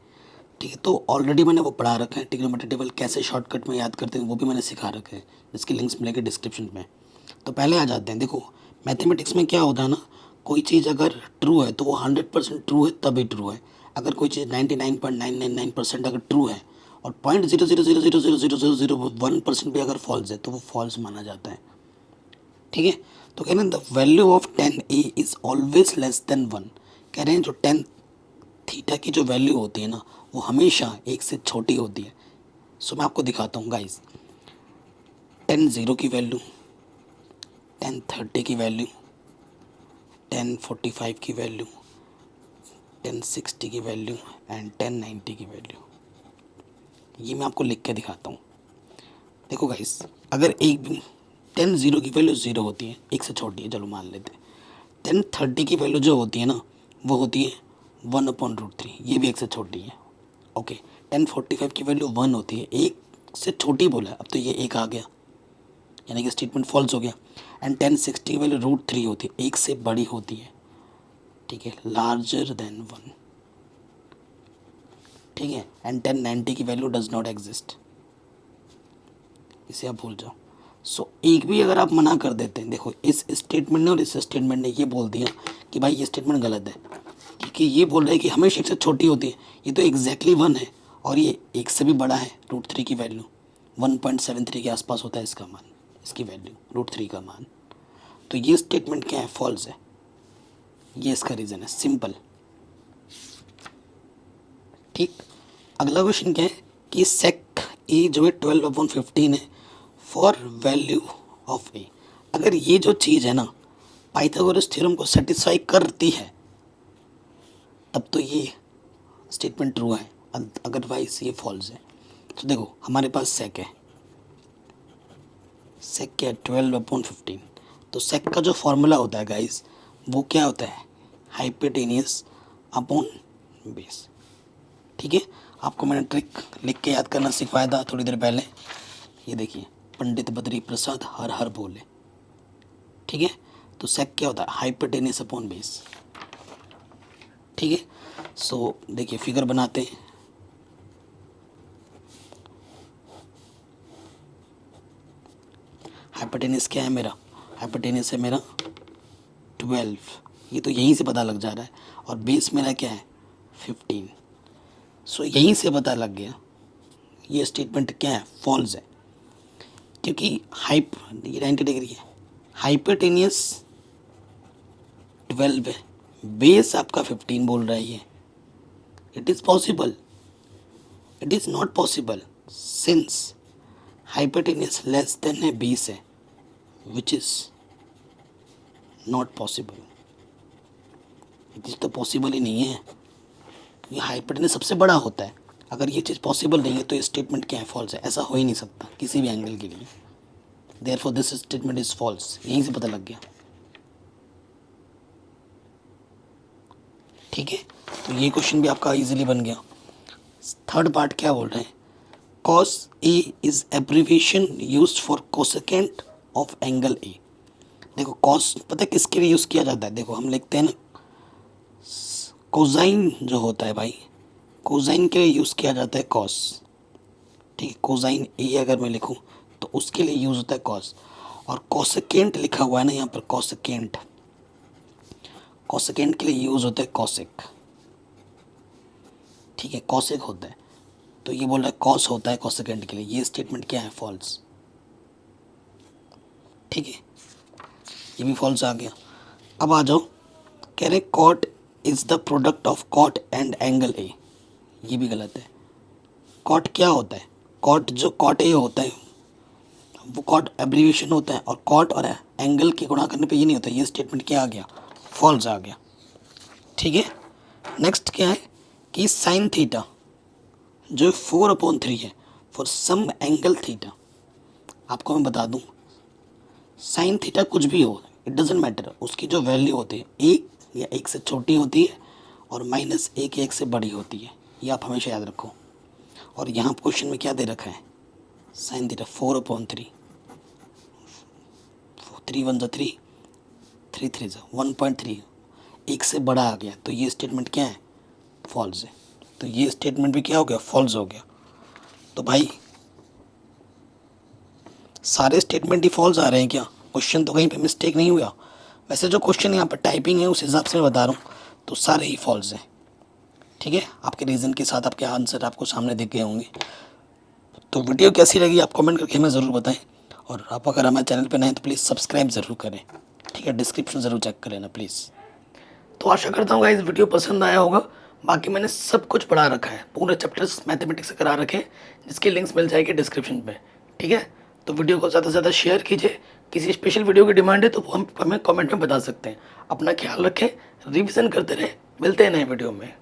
ठीक है, तो ऑलरेडी मैंने वो पढ़ा रखा है, ट्रिग्नोमेट्रिक टेबल कैसे शॉर्टकट में याद करते हैं वो भी मैंने सिखा रखा है, जिसके लिंक्स मिलेंगे डिस्क्रिप्शन में। तो पहले आ जाते हैं। देखो मैथमेटिक्स में क्या होता है ना, कोई चीज़ अगर ट्रू है तो वो 100% ट्रू है तभी ट्रू है। अगर कोई चीज़ 99.999% अगर ट्रू है और 0.00000001% भी अगर फॉल्स है तो वो फॉल्स माना जाता है। ठीक है, तो कह रहे हैं the value of 10a is always less than 1। कह रहे हैं जो 10 थीटा की जो वैल्यू होती है ना वो हमेशा 1 से छोटी होती है। सो मैं आपको दिखाता हूँ गाइस, 10 0 की वैल्यू, 10 30 की वैल्यू, 10 45 की वैल्यू, 10 60 की वैल्यू एंड 10 90 की वैल्यू। ये मैं आपको लिख के दिखाता हूँ। देखो गाइस, अगर एक भी 10 0 की वैल्यू 0 होती है, 1 से छोटी है, चलो मान लेते हैं। 10 30 की वैल्यू जो होती है ना वो होती है 1/√3, ये भी 1 से छोटी है। ओके, 10 45 की वैल्यू 1 होती है, 1 से छोटी बोला है, अब तो ये 1 आ गया, यानी कि स्टेटमेंट फॉल्स हो गया। एंड 10 60 की वैल्यू √3 होती है, 1 से बड़ी होती है। ठीक है, लार्जर देन 1। ठीक है, एंड 10 90 की वैल्यू डज नॉट एग्जिस्ट, इसे आप भूल जाओ। सो एक भी अगर आप मना कर देते हैं, देखो इस स्टेटमेंट ने और इस स्टेटमेंट ने ये बोल दिया कि भाई ये स्टेटमेंट गलत है, क्योंकि ये बोल रहा है कि हमेशा 1 से छोटी होती है, ये तो एग्जैक्टली 1 है और ये 1 से भी बड़ा है। √3 की वैल्यू 1.73 के आसपास होता है इसका मान, इसकी वैल्यू √3 का मान। तो ये स्टेटमेंट क्या है, फॉल्स है। ये इसका रीज़न है, सिंपल। ठीक, अगला क्वेश्चन क्या है कि सेक ए जो है 12/15 है फॉर वैल्यू ऑफ ए। अगर ये जो चीज़ है ना पाइथागोरस थ्योरम को सेटिस्फाई करती है तब तो ये स्टेटमेंट ट्रू है, अदरवाइज ये फॉल्स है। तो देखो हमारे पास सेक है, सेक क्या है 12/15। तो सेक का जो फॉर्मूला होता है गाइस वो क्या होता है, हाइपोटेनियस अपॉन बेस। ठीक है, आपको मैंने ट्रिक लिख के याद करना सिखवाया था थोड़ी देर पहले, ये देखिए, पंडित बद्री प्रसाद हर हर बोले। ठीक है, तो सेक क्या होता है, हाइपोटेनियस अपॉन बेस। ठीक है, सो देखिए फिगर बनाते हैं। हाइपोटेनियस क्या है मेरा, हाइपोटेनियस है मेरा 12, ये तो यहीं से पता लग जा रहा है, और बेस मेरा क्या है 15। सो यहीं से पता लग गया ये स्टेटमेंट क्या है, फॉल्स है, क्योंकि ये 90 डिग्री है, हाइपोटेनियस 12 है, बेस आपका 15 बोल रहा है ये। It is possible, it is not possible since hypotenuse less than है 20 है, which is not possible. It is तो पॉसिबल ही नहीं है, ये हाइपोटेनियस सबसे बड़ा होता है। अगर ये चीज़ पॉसिबल नहीं है तो ये स्टेटमेंट क्या है, फॉल्स है, ऐसा हो ही नहीं सकता किसी भी एंगल के लिए। Therefore this statement is false, यहीं से पता लग गया। ठीक है, तो ये क्वेश्चन भी आपका इजीली बन गया। थर्ड पार्ट क्या बोल रहे हैं, cos A is abbreviation used for cosecant of angle A। देखो cos पता है किसके लिए यूज़ किया जाता है, देखो हम लिखते हैं ना, कोसाइन जो होता है भाई, कोसाइन के लिए यूज़ किया जाता है cos। ठीक है, कोसाइन A अगर मैं लिखूं तो उसके लिए यूज़ होता है cos, और कोसेकेंट लिखा हुआ है ना यहाँ पर, कोसेकेंट, कोसेकेंट के लिए यूज़ होता है कोसेक। ठीक है, कोसेक होता है, तो ये बोल रहा है कॉस होता है कोसेकेंट के लिए, ये स्टेटमेंट क्या है, फॉल्स। ठीक है, ये भी फॉल्स आ गया। अब आ जाओ, कह रहे cot is the product of cot and angle A, ये भी गलत है। कॉट क्या होता है, कॉट जो कॉट ए होता है वो कॉट एब्रीविएशन होता है, और कॉट और एंगल के गुणा करने पे ये नहीं होता, ये स्टेटमेंट क्या आ गया, फॉल्स आ गया। ठीक है, नेक्स्ट क्या है कि साइन थीटा जो 4/3 है फॉर सम एंगल थीटा। आपको मैं बता दूं, साइन थीटा कुछ भी हो, इट डजेंट मैटर, उसकी जो वैल्यू होती है 1 या 1 से छोटी होती है और -1 या 1 से बड़ी होती है, ये आप हमेशा याद रखो। और यहाँ क्वेश्चन में क्या दे रखा है, साइन थीटा 4/3, 3 1 3, 3 3 1.3, 1 से बड़ा आ गया, तो ये स्टेटमेंट क्या है, फॉल्स है। तो ये स्टेटमेंट भी क्या हो गया, फॉल्स हो गया। तो भाई सारे स्टेटमेंट ही फॉल्स आ रहे हैं क्या, क्वेश्चन तो कहीं पे मिस्टेक नहीं हुआ। वैसे जो क्वेश्चन यहाँ पर टाइपिंग है उस हिसाब से मैं बता रहा हूँ, तो सारे ही फॉल्स हैं। ठीक है, आपके रीज़न के साथ आपके आंसर आपको सामने दिख गए होंगे। तो वीडियो कैसी लगी आप कमेंट करके हमें ज़रूर बताएं, और आप अगर हमारे चैनल पे नए हैं तो प्लीज़ सब्सक्राइब ज़रूर करें, ठीक है। डिस्क्रिप्शन ज़रूर चेक कर लेना प्लीज़। तो आशा करता हूँ गाइस वीडियो पसंद आया होगा। बाकी मैंने सब कुछ पढ़ा रखा है, पूरे चैप्टर्स मैथमेटिक्स से करा रखे हैं, जिसकी लिंक्स मिल जाएगी डिस्क्रिप्शन पे, ठीक है। तो वीडियो को ज़्यादा से ज़्यादा शेयर कीजिए। किसी स्पेशल वीडियो की डिमांड है तो वो हम हमें कमेंट में बता सकते हैं। अपना ख्याल रखें, रिवीजन करते रहें, मिलते हैं नए वीडियो में।